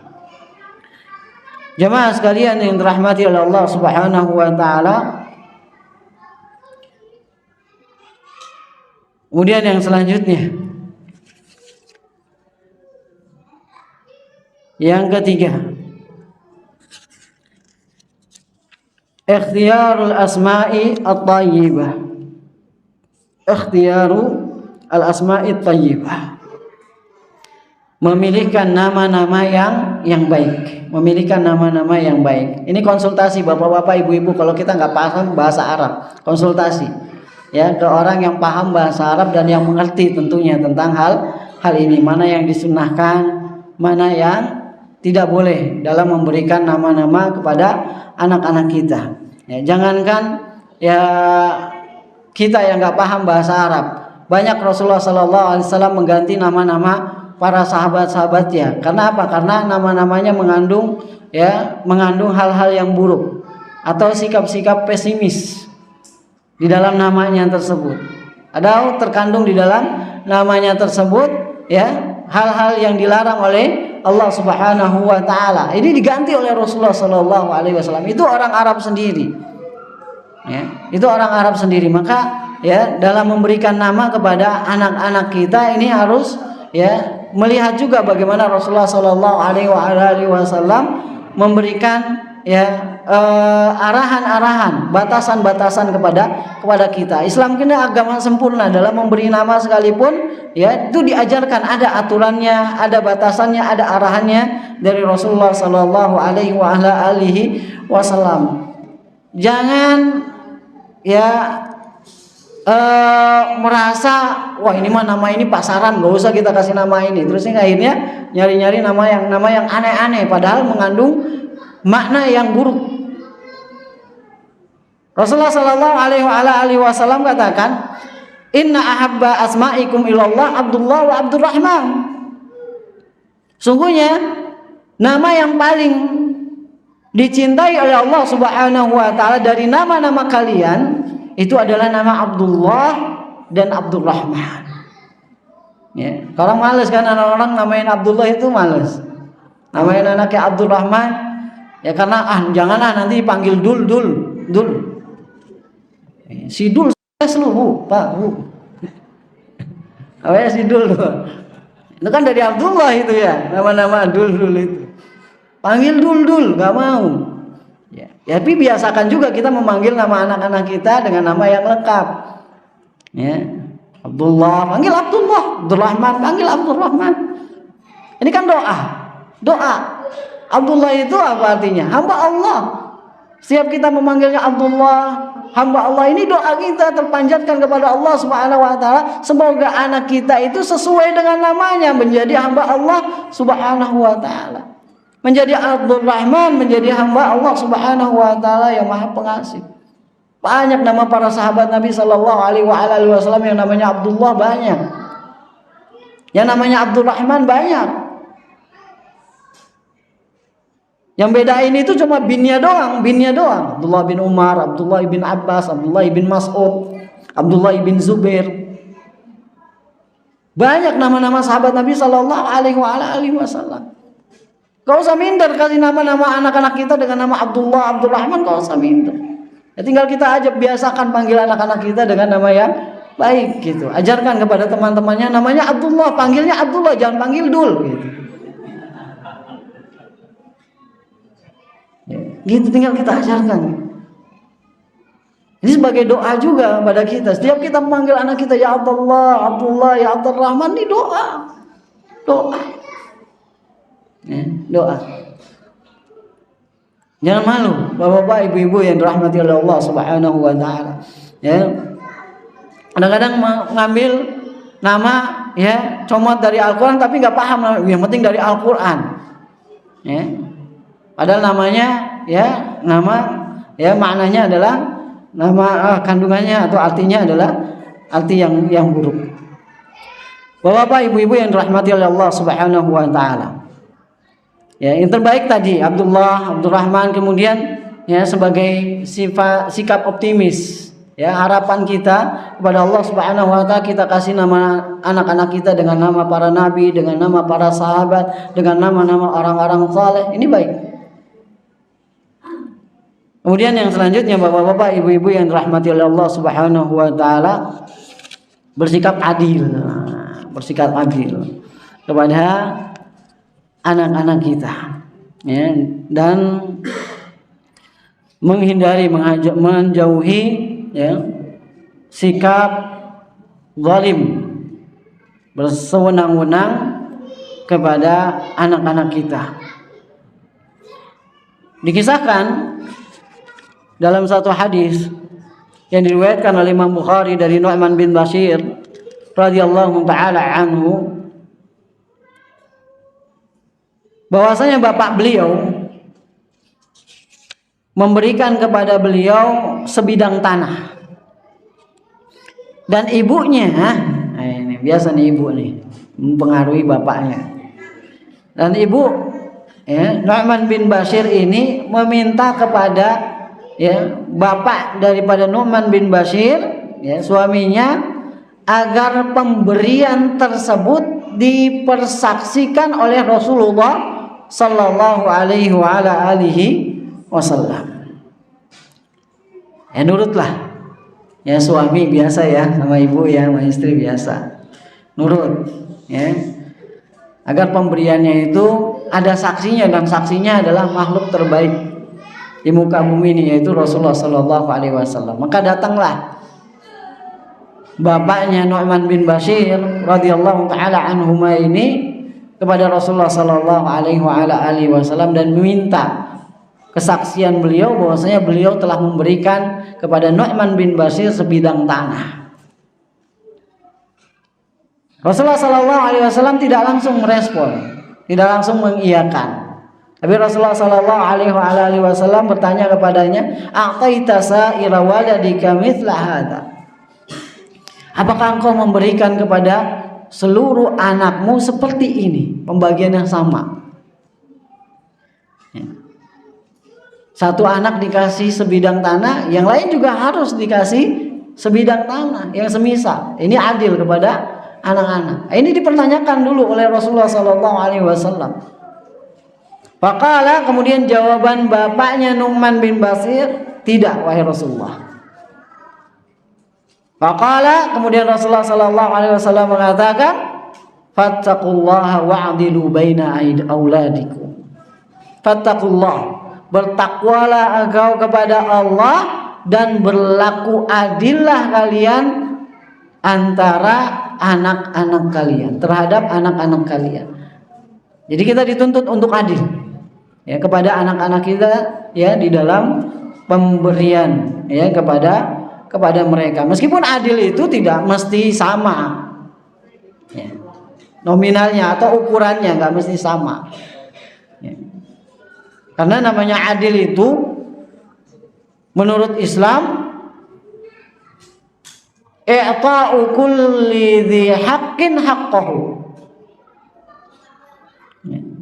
Jemaah sekalian yang dirahmati oleh Allah Subhanahu wa taala. Kemudian yang selanjutnya, yang ketiga, ikhtiyarul asma'i at-thayyibah. Ikhtiyarul asma'i at-thayyibah. Memilihkan nama-nama yang baik. Memilihkan nama-nama yang baik. Ini konsultasi bapak-bapak, ibu-ibu, kalau kita nggak paham bahasa Arab, konsultasi ya ke orang yang paham bahasa Arab dan yang mengerti tentunya tentang hal ini, mana yang disunahkan, mana yang tidak boleh dalam memberikan nama-nama kepada anak-anak kita. Ya, jangankan ya kita yang nggak paham bahasa Arab, banyak Rasulullah SAW mengganti nama-nama para sahabat-sahabatnya. Karena apa? Karena nama-namanya mengandung hal-hal yang buruk atau sikap-sikap pesimis di dalam namanya tersebut. Ada terkandung di dalam namanya tersebut ya hal-hal yang dilarang oleh Allah Subhanahu wa taala. Ini diganti oleh Rasulullah sallallahu alaihi wasallam. Itu orang Arab sendiri. Ya, itu orang Arab sendiri. Maka ya dalam memberikan nama kepada anak-anak kita ini harus ya melihat juga bagaimana Rasulullah sallallahu alaihi wasallam memberikan ya arahan-arahan, batasan-batasan kepada kita. Islam ini agama sempurna, dalam memberi nama sekalipun ya itu diajarkan ada aturannya, ada batasannya, ada arahannya dari Rasulullah sallallahu alaihi wasallam. Jangan ya merasa wah ini mah nama ini pasaran, gak usah kita kasih nama ini. Terus akhirnya nyari-nyari nama yang aneh-aneh padahal mengandung makna yang buruk. Rasulullah sallallahu alaihi wasallam katakan, "Inna ahabba asma'ikum ilallah Abdullah wa Abdurrahman." Sungguhnya nama yang paling dicintai oleh Allah Subhanahu wa taala dari nama-nama kalian itu adalah nama Abdullah dan Abdurrahman. Ya, kalau males kan orang namain Abdullah itu males. Namain anaknya Abdurrahman ya karena janganlah nanti dipanggil dul. Si Dul lu bu, Pak, bu. Apa ya si Dul tuh? Itu kan dari Abdullah itu ya, nama-nama Dul itu. Panggil Dul, gak mau. Ya, tapi biasakan juga kita memanggil nama anak-anak kita dengan nama yang lengkap. Ya, Abdullah, panggil Abdullah, Abdurrahman, panggil Abdurrahman. Ini kan doa. Abdullah itu apa artinya? Hamba Allah. Setiap kita memanggilnya Abdullah, hamba Allah, ini doa kita terpanjatkan kepada Allah Subhanahu wa taala, semoga anak kita itu sesuai dengan namanya menjadi hamba Allah Subhanahu wa taala. Menjadi Abdurrahman, menjadi hamba Allah Subhanahu wa taala yang Maha Pengasih. Banyak nama para sahabat Nabi sallallahu alaihi wasallam yang namanya Abdullah banyak. Yang namanya Abdurrahman banyak. Yang bedain itu cuma binnya doang. Abdullah bin Umar, Abdullah bin Abbas, Abdullah bin Mas'ud, Abdullah bin Zubair. Banyak nama-nama sahabat Nabi sallallahu alaihi wasallam. Kau usah minder kasih nama-nama anak-anak kita dengan nama Abdullah, Abdurrahman, kau usah minder. Ya tinggal kita aja biasakan panggil anak-anak kita dengan nama yang baik gitu. Ajarkan kepada teman-temannya namanya Abdullah, panggilnya Abdullah, jangan panggil Dul gitu. Gitu tinggal kita ajarkan. Ini sebagai doa juga pada kita. Setiap kita memanggil anak kita ya Abdullah, ya Abdurrahman, ini doa. Ya, doa. Jangan malu, bapak-bapak, ibu-ibu yang dirahmati oleh Allah Subhanahu wa taala. Ya. Kadang-kadang mengambil nama ya comot dari Al-Qur'an tapi enggak paham, yang penting dari Al-Qur'an. Ya. Padahal namanya ya maknanya adalah nama kandungannya atau artinya adalah arti yang buruk. Bapak-bapak, ibu-ibu yang dirahmati oleh Allah Subhanahu wa taala. Ya, yang terbaik tadi Abdurrahman, kemudian ya sebagai sikap optimis. Ya, harapan kita kepada Allah Subhanahu wa taala, kita kasih nama anak-anak kita dengan nama para nabi, dengan nama para sahabat, dengan nama-nama orang-orang saleh. Ini baik. Kemudian yang selanjutnya, bapak-bapak, ibu-ibu yang dirahmati oleh Allah Subhanahu wa taala, bersikap adil kepada anak-anak kita, ya, dan menjauhi, ya, sikap zalim, bersewenang-wenang kepada anak-anak kita. Dikisahkan dalam satu hadis yang diriwayatkan oleh Imam Bukhari dari Nu'man bin Bashir radhiyallahu taala anhu, bahwasanya bapak beliau memberikan kepada beliau sebidang tanah, dan ibunya, ini biasa nih ibu nih mempengaruhi bapaknya, dan ibu, ya, Nu'man bin Bashir ini meminta kepada, ya, bapak daripada Nu'man bin Bashir, ya, suaminya, agar pemberian tersebut dipersaksikan oleh Rasulullah sallallahu alaihi wasallam. Ya, nurutlah, ya, suami biasa ya sama ibu, ya, sama istri biasa nurut, ya, agar pemberiannya itu ada saksinya, dan saksinya adalah makhluk terbaik di muka bumi ini, yaitu Rasulullah sallallahu alaihi wasallam. Maka datanglah bapaknya Nu'man bin Bashir radhiyallahu taala anhuma ini kepada Rasulullah sallallahu alaihi wasallam dan meminta kesaksian beliau bahwasanya beliau telah memberikan kepada Nu'man bin Bashir sebidang tanah. Rasulullah sallallahu alaihi wasallam tidak langsung merespon, tidak langsung mengiyakan. Tapi Rasulullah sallallahu alaihi wasallam bertanya kepadanya, "A'taita sa'ira waladika mithla hadza?" Apakah engkau memberikan kepada seluruh anakmu seperti ini, pembagian yang sama? Satu anak dikasih sebidang tanah, yang lain juga harus dikasih sebidang tanah yang semisal. Ini adil kepada anak-anak. Ini dipertanyakan dulu oleh Rasulullah sallallahu alaihi wasallam. Faqala, kemudian jawaban bapaknya Nu'man bin Bashir, tidak wahai Rasulullah. Faqala, kemudian Rasulullah sallallahu alaihi wasallam mengatakan, fattaqullaha wa'dilu baina auladikum. Fattaqullah, bertakwalah engkau kepada Allah dan berlaku adillah kalian antara anak-anak kalian, terhadap anak-anak kalian. Jadi kita dituntut untuk adil, ya, kepada anak-anak kita, ya, di dalam pemberian, ya, kepada mereka. Meskipun adil itu tidak mesti sama, ya, nominalnya atau ukurannya nggak mesti sama, ya. Karena namanya adil itu menurut Islam, i'ta'u kulli dhi haqqin haqqahu.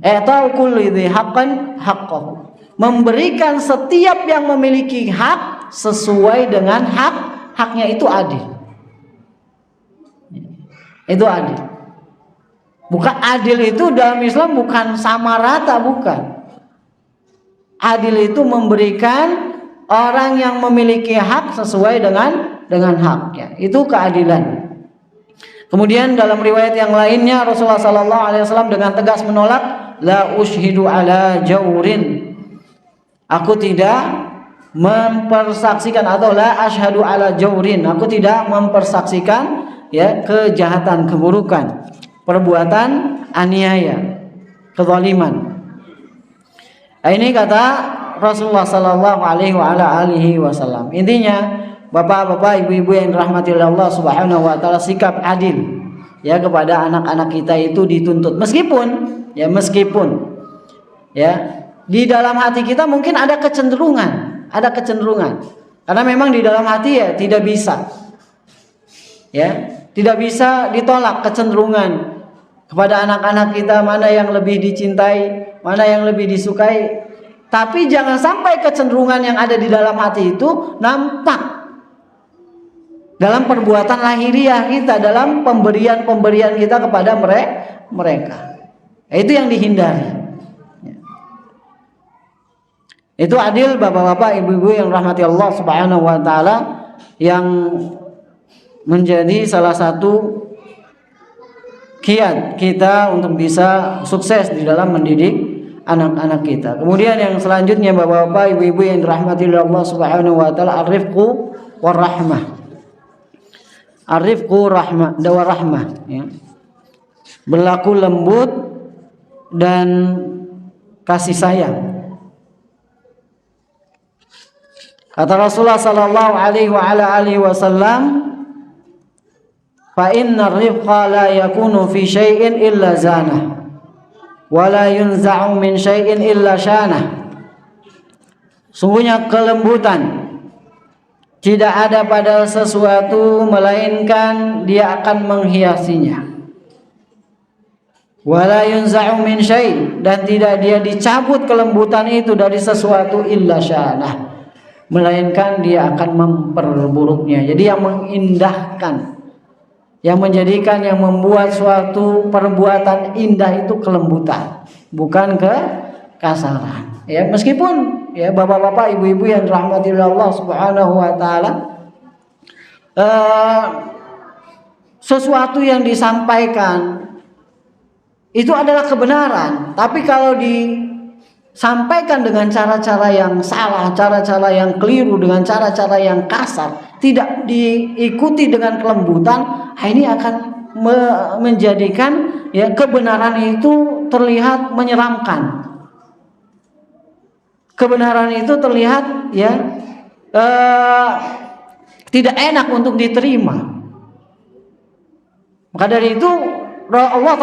I'ta'u kulli dhi haqqin haqqahu. Memberikan setiap yang memiliki hak sesuai dengan haknya, itu adil. Itu adil. Bukan adil itu dalam Islam bukan sama rata, bukan. Adil itu memberikan orang yang memiliki hak sesuai dengan haknya. Itu keadilan. Kemudian dalam riwayat yang lainnya Rasulullah sallallahu alaihi wasallam dengan tegas menolak, la ushhidu ala jaurin. Aku tidak mempersaksikan, atau la asyhadu ala jaurin, aku tidak mempersaksikan, ya, kejahatan, keburukan, perbuatan aniaya, kezaliman. Ini kata Rasulullah sallallahu alaihi wasallam. Intinya, bapak-bapak, ibu-ibu yang dirahmati oleh Allah Subhanahu wa taala, sikap adil, ya, kepada anak-anak kita itu dituntut. Meskipun di dalam hati kita mungkin ada kecenderungan, karena memang di dalam hati, ya, tidak bisa ditolak kecenderungan kepada anak-anak kita, mana yang lebih dicintai, mana yang lebih disukai. Tapi jangan sampai kecenderungan yang ada di dalam hati itu nampak dalam perbuatan lahiriah kita, dalam pemberian kita kepada mereka. Itu yang dihindari. Itu adil bapak-bapak, ibu-ibu yang rahmati Allah Subhanahu wa taala, yang menjadi salah satu kiat kita untuk bisa sukses di dalam mendidik anak-anak kita. Kemudian yang selanjutnya bapak-bapak, ibu-ibu yang dirahmati Allah Subhanahu wa taala, ar-rifqu war-rahmah. Ar-rifqu rahmah, dawa rahmah, ya. Berlaku lembut dan kasih sayang. Kata Rasulullah sallallahu alaihi wa ala alihi wasallam, fa inna ar-rifqa la yakunu fi syai'in illa zanah. Wala yunza'u min syai'in illa syanah. Sungguhnya kelembutan tidak ada pada sesuatu melainkan dia akan menghiasinya. Wala yunza'u min syai', dan tidak dia dicabut kelembutan itu dari sesuatu illa syanah, melainkan dia akan memperburuknya. Jadi yang mengindahkan, yang menjadikan, yang membuat suatu perbuatan indah itu kelembutan, bukan kekasaran. Ya, meskipun ya bapak-bapak, ibu-ibu yang dirahmati Allah Subhanahu wa taala, sesuatu yang disampaikan itu adalah kebenaran, tapi kalau disampaikan dengan cara-cara yang salah, cara-cara yang keliru, dengan cara-cara yang kasar, tidak diikuti dengan kelembutan, ini akan menjadikan ya kebenaran itu terlihat menyeramkan. Kebenaran itu terlihat ya tidak enak untuk diterima. Maka dari itu Allah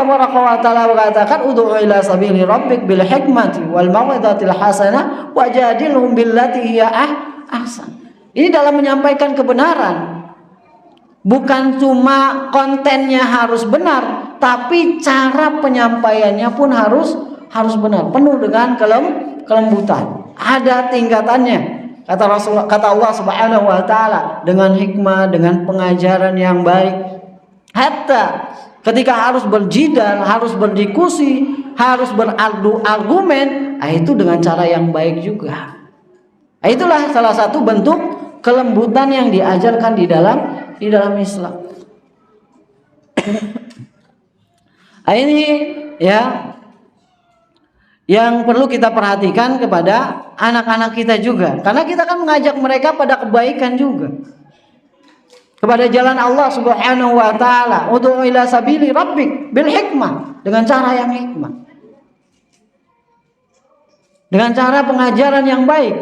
Taala berkatakan, ud'u ila sabili rabbik bil hikmati wal mau'izatil hasanah wajadilhum billati hiya ahsan. Ini dalam menyampaikan kebenaran, bukan cuma kontennya harus benar, tapi cara penyampaiannya pun harus benar, penuh dengan kelembutan. Ada tingkatannya. Kata Rasulullah, kata Allah Subhanahu wa taala, dengan hikmah, dengan pengajaran yang baik. Hatta ketika harus berjidal, harus berdiskusi, harus beradu argumen, itu dengan cara yang baik juga. Itulah salah satu bentuk kelembutan yang diajarkan di dalam Islam. Ini ya yang perlu kita perhatikan kepada anak-anak kita juga, karena kita kan mengajak mereka pada kebaikan juga, kepada jalan Allah Subhanahu wa taala. Ud'u ila sabili rabbik bil hikmah, dengan cara yang hikmah, dengan cara pengajaran yang baik,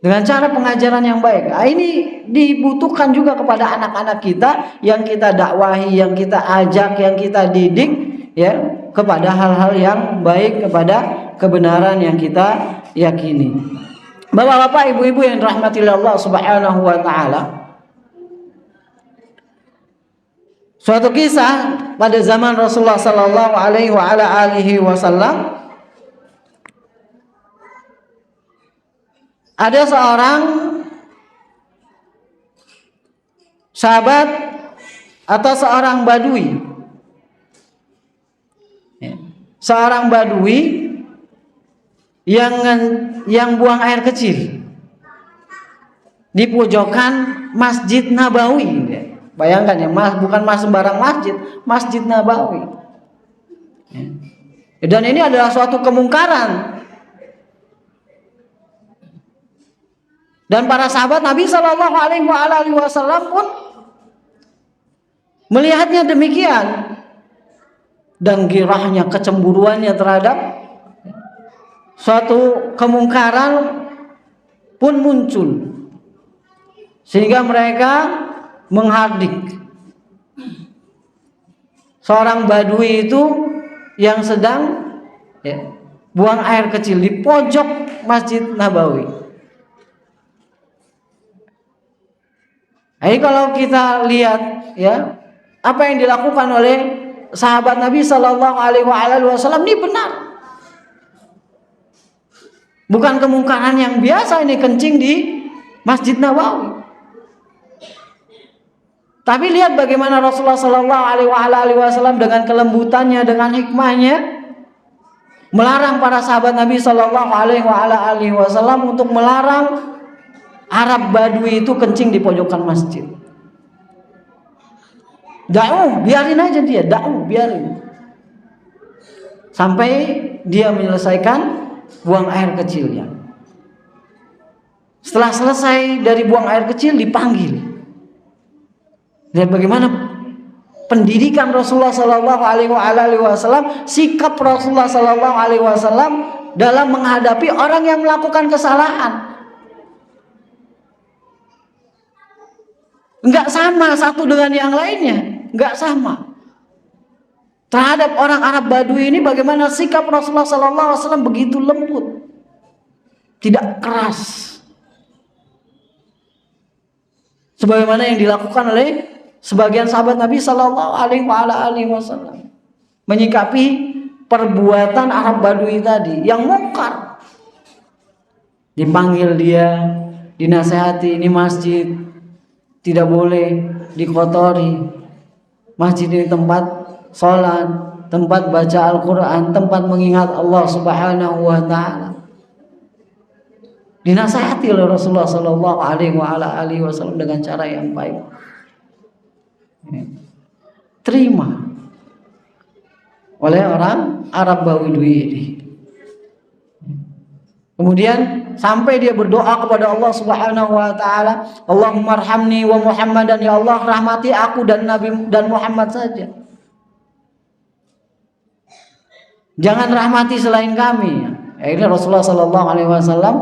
dengan cara pengajaran yang baik. Ini dibutuhkan juga kepada anak-anak kita yang kita dakwahi, yang kita ajak, yang kita didik ya kepada hal-hal yang baik, kepada kebenaran yang kita yakini. Bapak-bapak, ibu-ibu yang dirahmati Allah Subhanahu wa taala, suatu kisah pada zaman Rasulullah sallallahu alaihi wa ala alihi wasallam, ada seorang sahabat atau seorang badui, seorang badui yang buang air kecil di pojokan Masjid Nabawi. Bayangkan ya, bukan sembarang masjid, Masjid Nabawi. Dan ini adalah suatu kemungkaran. Dan para sahabat Nabi Shallallahu Alaihi Wasallam pun melihatnya demikian, dan girahnya, kecemburuannya terhadap suatu kemungkaran pun muncul, sehingga mereka menghardik seorang badui itu yang sedang buang air kecil di pojok Masjid Nabawi. Jadi kalau kita lihat ya apa yang dilakukan oleh sahabat Nabi Sallallahu Alaihi Wasallam ini benar. Bukan kemungkaran yang biasa ini kencing di Masjid Nabawi. Tapi lihat bagaimana Rasulullah Sallallahu Alaihi Wasallam dengan kelembutannya, dengan hikmahnya, melarang para sahabat Nabi Sallallahu Alaihi Wasallam untuk melarang Arab Badui itu kencing di pojokan masjid. Biarin aja dia, biarin. Sampai dia menyelesaikan buang air kecilnya. Setelah selesai dari buang air kecil dipanggil. Lihat bagaimana pendidikan Rasulullah Sallallahu Alaihi Wasallam, sikap Rasulullah Sallallahu Alaihi Wasallam dalam menghadapi orang yang melakukan kesalahan. Enggak sama satu dengan yang lainnya, enggak sama. Terhadap orang Arab Badui ini bagaimana sikap Rasulullah Sallallahu Alaihi Wasallam begitu lembut, tidak keras, sebagaimana yang dilakukan oleh sebagian sahabat Nabi Sallallahu Alaihi Wasallam, menyikapi perbuatan Arab Badui tadi yang mungkar. Dipanggil dia, dinasehati, ini masjid tidak boleh dikotori, masjid ini tempat sholat, tempat baca Al-Quran, tempat mengingat Allah Subhanahu wa Ta'ala. Dinasihati oleh Rasulullah Sallallahu Alaihi Wasallam dengan cara yang baik. Terima oleh orang Arab Badui ini. Kemudian sampai dia berdoa kepada Allah Subhanahu wa Ta'ala, Allahumma arhamni wa Muhammadan, ya Allah rahmati aku dan Nabi dan Muhammad saja. Jangan rahmati selain kami. Akhirnya Rasulullah Sallallahu Alaihi Wasallam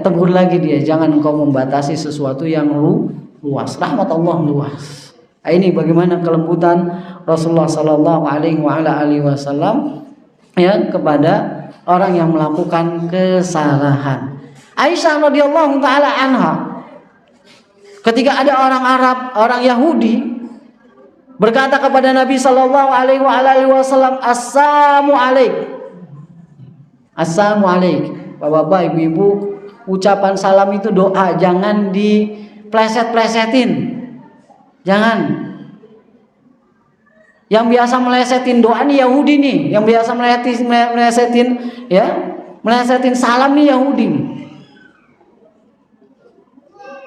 tegur lagi dia, jangan engkau membatasi sesuatu yang luas. Rahmat Allah luas. Ini bagaimana kelembutan Rasulullah Sallallahu Alaihi Wasallam kepada orang yang melakukan kesalahan. Aisyah radhiyallahu taala anha, ketika ada orang Arab, orang Yahudi berkata kepada Nabi Sallallahu Alaihi Wasallam, Assalamu alaikum. Assalamu alaikum. Bapak-bapak, ibu-ibu, ucapan salam itu doa, jangan dipleset-plesetin. Jangan. Yang biasa melesetin doa nih Yahudi nih, yang biasa melesetin salam nih Yahudi nih.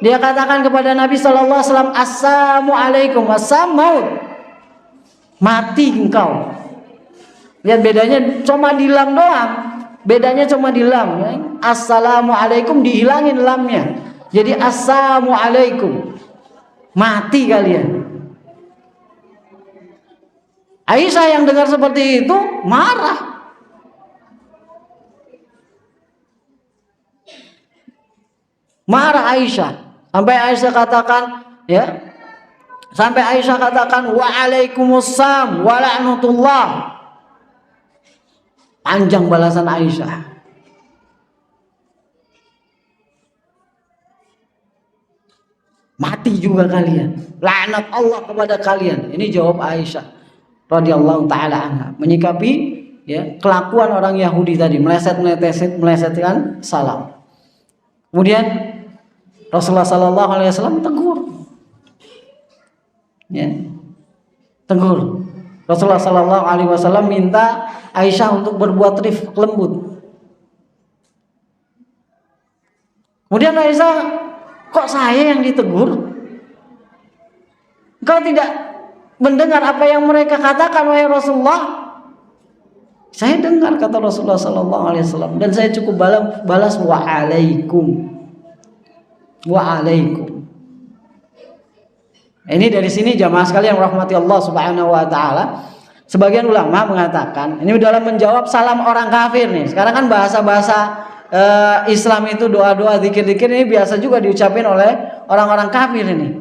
Dia katakan kepada Nabi Sallallahu Alaihi Wasallam, Assalamu alaikum, assalamu maut, mati engkau. Lihat bedanya cuma di lam doang, bedanya cuma di lam. Assalamu alaikum dihilangin lamnya, jadi assalamu alaikum, mati kalian. Aisyah yang dengar seperti itu marah. Marah Aisyah. Sampai Aisyah katakan waalaikumsalam wa la'natullah. Panjang balasan Aisyah. Mati juga kalian. Laknat Allah kepada kalian. Ini jawab Aisyah radhiyallahu taala anha, menyikapi kelakuan orang Yahudi tadi, melesetkan salam. Kemudian Rasulullah Sallallahu Alaihi Wasallam tegur. Tegur. Rasulullah Sallallahu Alaihi Wasallam minta Aisyah untuk berbuat rifq, lembut. Kemudian Aisyah, kok saya yang ditegur? Kau tidak mendengar apa yang mereka katakan, wahai Rasulullah? Saya dengar, kata Rasulullah Sallallahu Alaihi Wasallam, dan saya cukup balas waalaikum. Waalaikum. Ini dari sini jamaah sekalian rahmati Allah Subhanahu wa Ta'ala, sebagian ulama mengatakan ini dalam menjawab salam orang kafir nih. Sekarang kan bahasa-bahasa Islam itu doa-doa, zikir-zikir ini biasa juga diucapin oleh orang-orang kafir ini,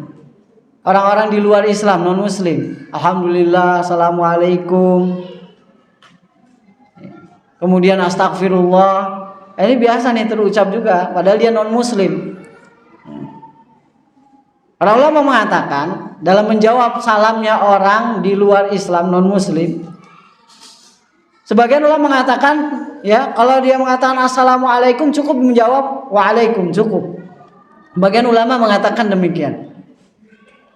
orang-orang di luar Islam, non muslim. Alhamdulillah, assalamualaikum, kemudian astagfirullah. Ini biasa nih terucap juga, padahal dia non muslim. Para ulama mengatakan dalam menjawab salamnya orang di luar Islam, non muslim. Sebagian ulama mengatakan, ya, kalau dia mengatakan assalamualaikum cukup menjawab waalaikum, cukup. Sebagian ulama mengatakan demikian.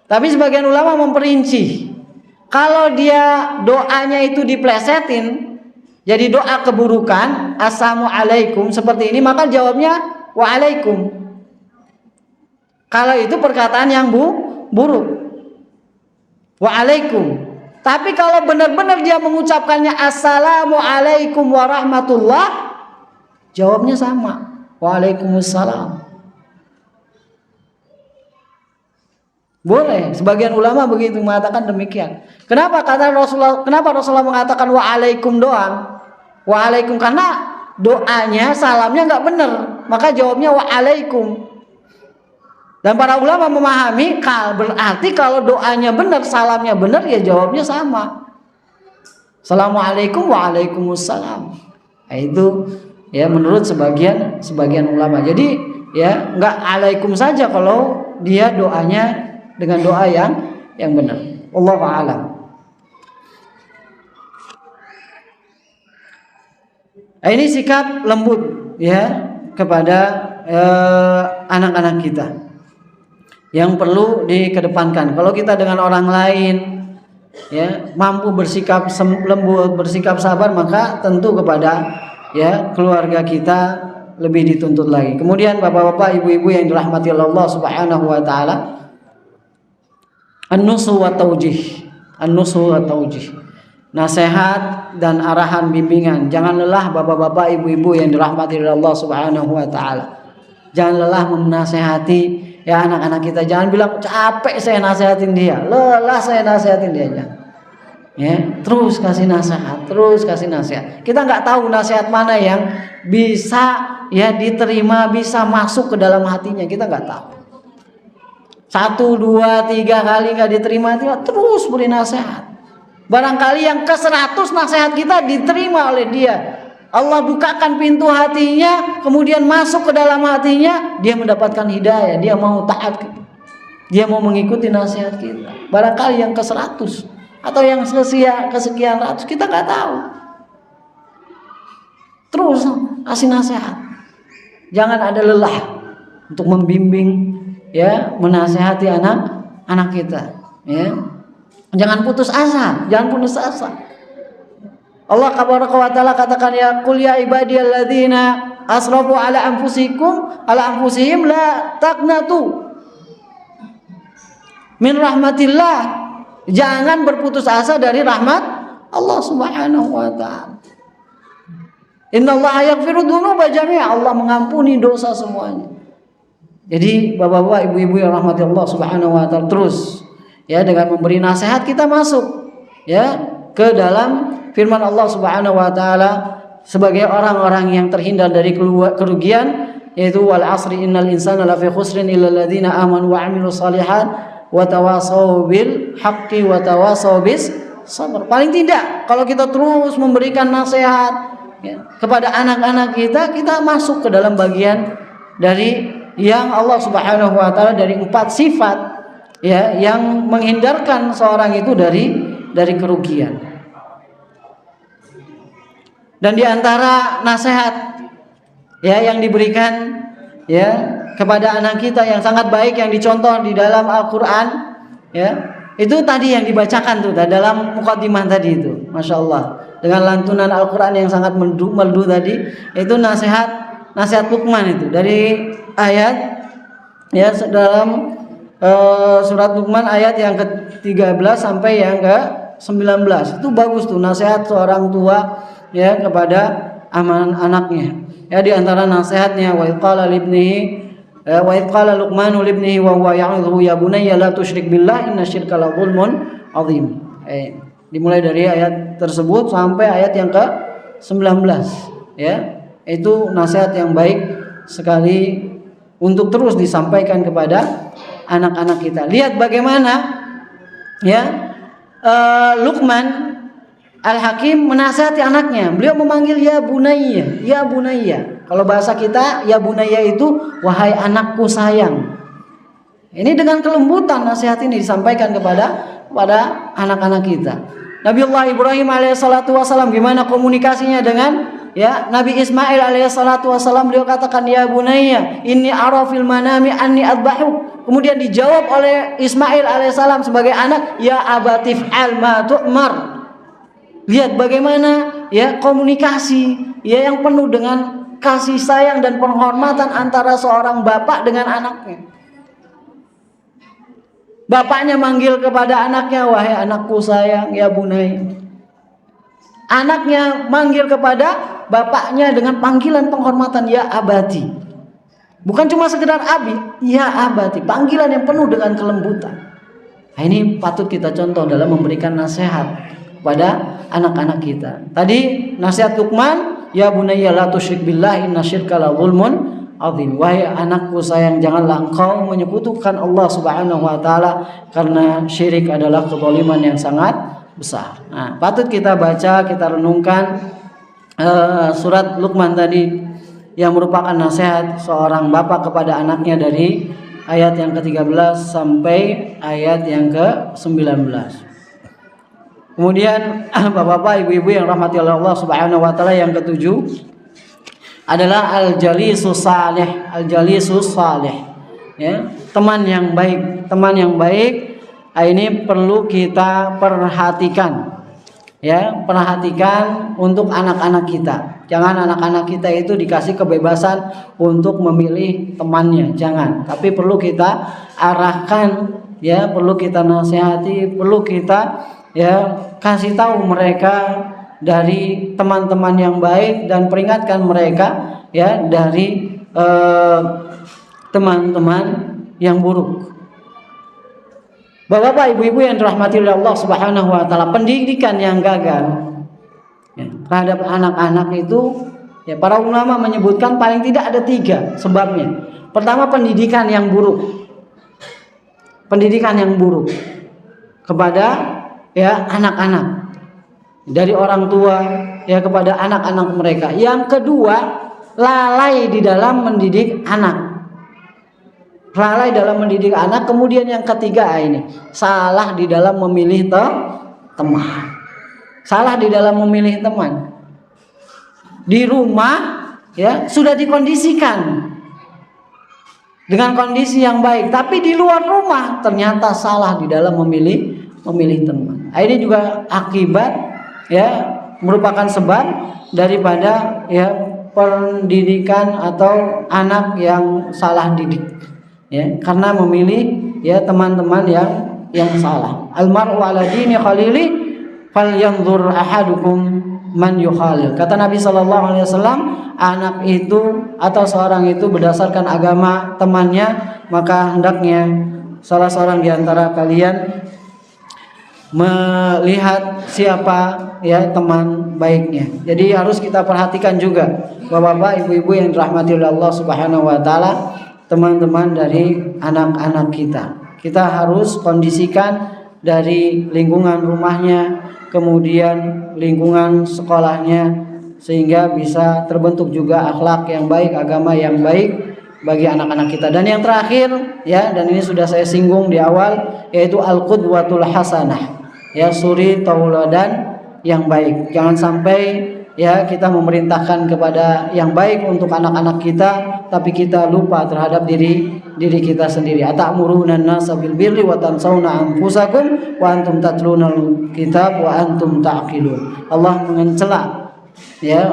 Tapi sebagian ulama memperinci, kalau dia doanya itu diplesetin jadi doa keburukan, assalamualaikum seperti ini, maka jawabnya waalaikum. Kalau itu perkataan yang buruk, waalaikum. Tapi kalau benar-benar dia mengucapkannya assalamualaikum warahmatullah, jawabnya sama, waalaikumsalam. Boleh, sebagian ulama begitu mengatakan demikian. Kenapa Rasulullah mengatakan waalaikum doang? Waalaikum karena doanya, salamnya nggak benar, maka jawabnya waalaikum. Dan para ulama memahami berarti kalau doanya benar, salamnya benar, ya jawabnya sama. Assalamualaikum waalaikumsalam. Nah, itu ya menurut sebagian ulama. Jadi ya nggak alaikum saja kalau dia doanya dengan doa yang benar. Wallahu a'lam. Nah, ini sikap lembut ya kepada anak-anak kita yang perlu dikedepankan. Kalau kita dengan orang lain ya mampu bersikap lembut, bersikap sabar, maka tentu kepada ya keluarga kita lebih dituntut lagi. Kemudian bapak-bapak, ibu-ibu yang dirahmati Allah Subhanahu wa taala, an-nusu wa taujih. An-nusu wa taujih. Nasihat dan arahan bimbingan. Jangan lelah bapak-bapak, ibu-ibu yang dirahmati Allah Subhanahu wa taala. Jangan lelah menasehati ya anak-anak kita. Jangan bilang capek saya nasihatin dia, lelah saya nasihatin dia. Jangan. Ya, terus kasih nasihat, terus kasih nasihat. Kita nggak tahu nasihat mana yang bisa ya diterima, bisa masuk ke dalam hatinya. Kita nggak tahu. 1, 2, 3 kali nggak diterima, terus beri nasihat. Barangkali yang ke-100 nasihat kita diterima oleh dia. Allah bukakan pintu hatinya, kemudian masuk ke dalam hatinya, dia mendapatkan hidayah, dia mau taat, dia mau mengikuti nasihat kita. Barangkali yang ke-100 atau yang kesekian ratus, kita nggak tahu. Terus kasih nasihat. Jangan ada lelah untuk membimbing ya, menasehati anak kita ya. Jangan putus asa, jangan putus asa. Allah wa ta'ala katakan ya qul ya ibadiyalladzina asrafu ala anfusihim la taqnatu min rahmatillah. Jangan berputus asa dari rahmat Allah Subhanahu wa taala. Innallaha yaghfiru dzunuba jami'a. Allah mengampuni dosa semuanya. Jadi bapak-bapak, ibu-ibu yang rahmati Allah Subhanahu wa taala, terus ya dengan memberi nasihat kita masuk ya ke dalam firman Allah Subhanahu wa taala sebagai orang-orang yang terhindar dari kerugian, yaitu wal asri innal insana lafi khusrin illa alladziina amanu wa 'amilus shalihat wa tawassaw bil haqqi wa tawassaw bis sabr. Paling tidak kalau kita terus memberikan nasihat ya, kepada anak-anak kita, kita masuk ke dalam bagian dari yang Allah Subhanahu wa taala dari 4 sifat ya yang menghindarkan seorang itu dari kerugian. Dan di antara nasihat ya yang diberikan ya kepada anak kita yang sangat baik yang dicontoh di dalam Al-Qur'an ya, itu tadi yang dibacakan tuh dalam muqaddimah tadi itu. Masya Allah, dengan lantunan Al-Qur'an yang sangat merdu tadi, itu nasihat Luqman itu dari ayat ya dalam surat Luqman ayat yang ke-13 sampai yang ke-19. Itu bagus tuh nasihat seorang tua ya kepada anaknya. Ya di antara nasihatnya wa qala Luqmanu libnihi wa huwa ya'idhu ya bunayya la tusyrik billah innasyirka la dzulmun adzim. Dimulai dari ayat tersebut sampai ayat yang ke-19 ya. Itu nasihat yang baik sekali untuk terus disampaikan kepada anak-anak kita. Lihat bagaimana ya Luqman Al-Hakim menasihati anaknya. Beliau memanggil ya bunayya, ya bunayya. Kalau bahasa kita ya bunayya itu wahai anakku sayang. Ini dengan kelembutan nasihat ini disampaikan kepada anak-anak kita. Nabiullah Ibrahim alaihissalatu wassalam, gimana komunikasinya dengan Nabi Ismail alaihissalatu wassalam? Beliau katakan, ya bunayya inni ara fil manami anni adbahuk. Kemudian dijawab oleh Ismail alaihissalam sebagai anak, ya abatif al ma tu'mar. Lihat bagaimana komunikasi yang penuh dengan kasih sayang dan penghormatan antara seorang bapak dengan anaknya. Bapaknya manggil kepada anaknya, wahai anakku sayang, ya bunai. Anaknya manggil kepada bapaknya dengan panggilan penghormatan, ya abati. Bukan cuma sekedar abi, ya abati. Panggilan yang penuh dengan kelembutan. Nah, ini patut kita contoh dalam memberikan nasihat kepada anak-anak kita. Tadi nasihat Luqman, ya bunayya la tusyrik billahi innasyirka la zulmun azim. Wahai anakku sayang, janganlah engkau menyekutukan Allah Subhanahu wa taala, karena syirik adalah kezaliman yang sangat besar. Nah, patut kita baca, kita renungkan surat Luqman tadi yang merupakan nasihat seorang bapak kepada anaknya dari ayat yang ke-13 sampai ayat yang ke-19. Kemudian bapak-bapak, ibu-ibu yang rahmati Allah Subhanahu wa taala, yang ke-7 adalah al-jalisus salih. Al-jalisus salih, teman yang baik. Teman yang baik ini perlu kita perhatikan, perhatikan untuk anak-anak kita. Jangan anak-anak kita itu dikasih kebebasan untuk memilih temannya, jangan. Tapi perlu kita arahkan, perlu kita nasihati, perlu kita kasih tahu mereka dari teman-teman yang baik, dan peringatkan mereka dari teman-teman yang buruk. Bapak-bapak, ibu-ibu yang dirahmati oleh Allah Subhanahu wa taala, pendidikan yang gagal terhadap anak-anak itu, para ulama menyebutkan paling tidak ada 3 sebabnya. Pertama, pendidikan yang buruk. Pendidikan yang buruk kepada anak-anak dari orang tua kepada anak-anak mereka. Yang kedua, lalai di dalam mendidik anak. Lalai dalam mendidik anak. Kemudian yang ketiga ini, salah di dalam memilih teman. Salah di dalam memilih teman. Di rumah sudah dikondisikan dengan kondisi yang baik, tapi di luar rumah ternyata salah di dalam memilih teman. Ini juga akibat merupakan sebab daripada pendidikan atau anak yang salah didik, karena memilih teman-teman yang salah. Almaru ala dini khalili falyanzur ahadukum man yukhalil. Kata Nabi SAW, anak itu atau seorang itu berdasarkan agama temannya, maka hendaknya salah seorang di antara kalian melihat siapa teman baiknya. Jadi harus kita perhatikan juga, bapak-bapak, ibu-ibu yang dirahmati oleh Allah Subhanahu wa taala, teman-teman dari anak-anak kita. Kita harus kondisikan dari lingkungan rumahnya, kemudian lingkungan sekolahnya, sehingga bisa terbentuk juga akhlak yang baik, agama yang baik bagi anak-anak kita. Dan yang terakhir, dan ini sudah saya singgung di awal, yaitu al-qudwatul hasanah, suri tauladan yang baik. Jangan sampai kita memerintahkan kepada yang baik untuk anak-anak kita, tapi kita lupa terhadap diri kita sendiri. Atamuruna an-nasa bil birri wa tansawna anfusakum wa antum tatlunal kitab wa antum ta'qilun. Allah mencela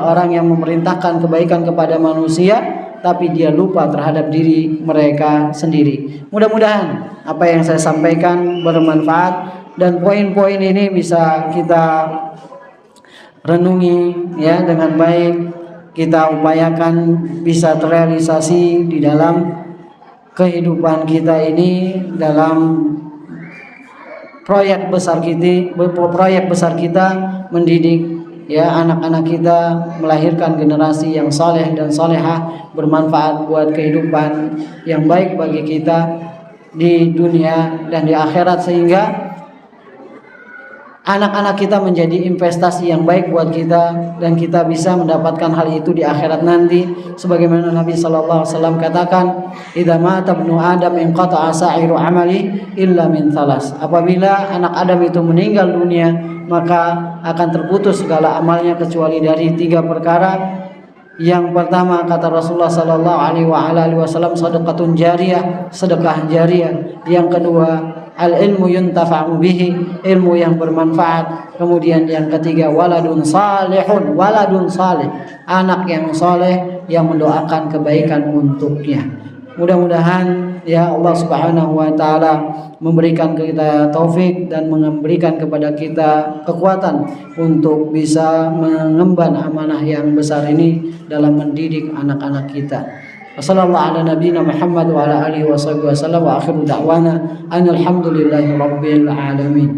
orang yang memerintahkan kebaikan kepada manusia, tapi dia lupa terhadap diri mereka sendiri. Mudah-mudahan apa yang saya sampaikan bermanfaat, dan poin-poin ini bisa kita renungi dengan baik, kita upayakan bisa terrealisasi di dalam kehidupan kita ini, dalam proyek besar kita mendidik anak-anak kita, melahirkan generasi yang saleh dan salehah, bermanfaat buat kehidupan yang baik bagi kita di dunia dan di akhirat, sehingga anak-anak kita menjadi investasi yang baik buat kita, dan kita bisa mendapatkan hal itu di akhirat nanti, sebagaimana Nabi sallallahu alaihi wasallam katakan, idza mata ibnu adam inqata'a sa'iru amali illa min thalas. Apabila anak Adam itu meninggal dunia, maka akan terputus segala amalnya kecuali dari 3 perkara. Yang pertama, kata Rasulullah sallallahu alaihi wasallam, sedekatun jariyah, sedekah jariyah. Yang kedua, al ilmu yuntafa'u bihi, ilmu yang bermanfaat. Kemudian yang ketiga, waladun salihun, waladun salih, anak yang soleh yang mendoakan kebaikan untuknya. Mudah-mudahan ya Allah Subhanahu wa taala memberikan kita taufik dan memberikan kepada kita kekuatan untuk bisa mengemban amanah yang besar ini dalam mendidik anak-anak kita. Wassallallahu ala nabiyina Muhammad wa ala alihi wasallam wa akhiru da'wana alhamdulillahi rabbil alamin.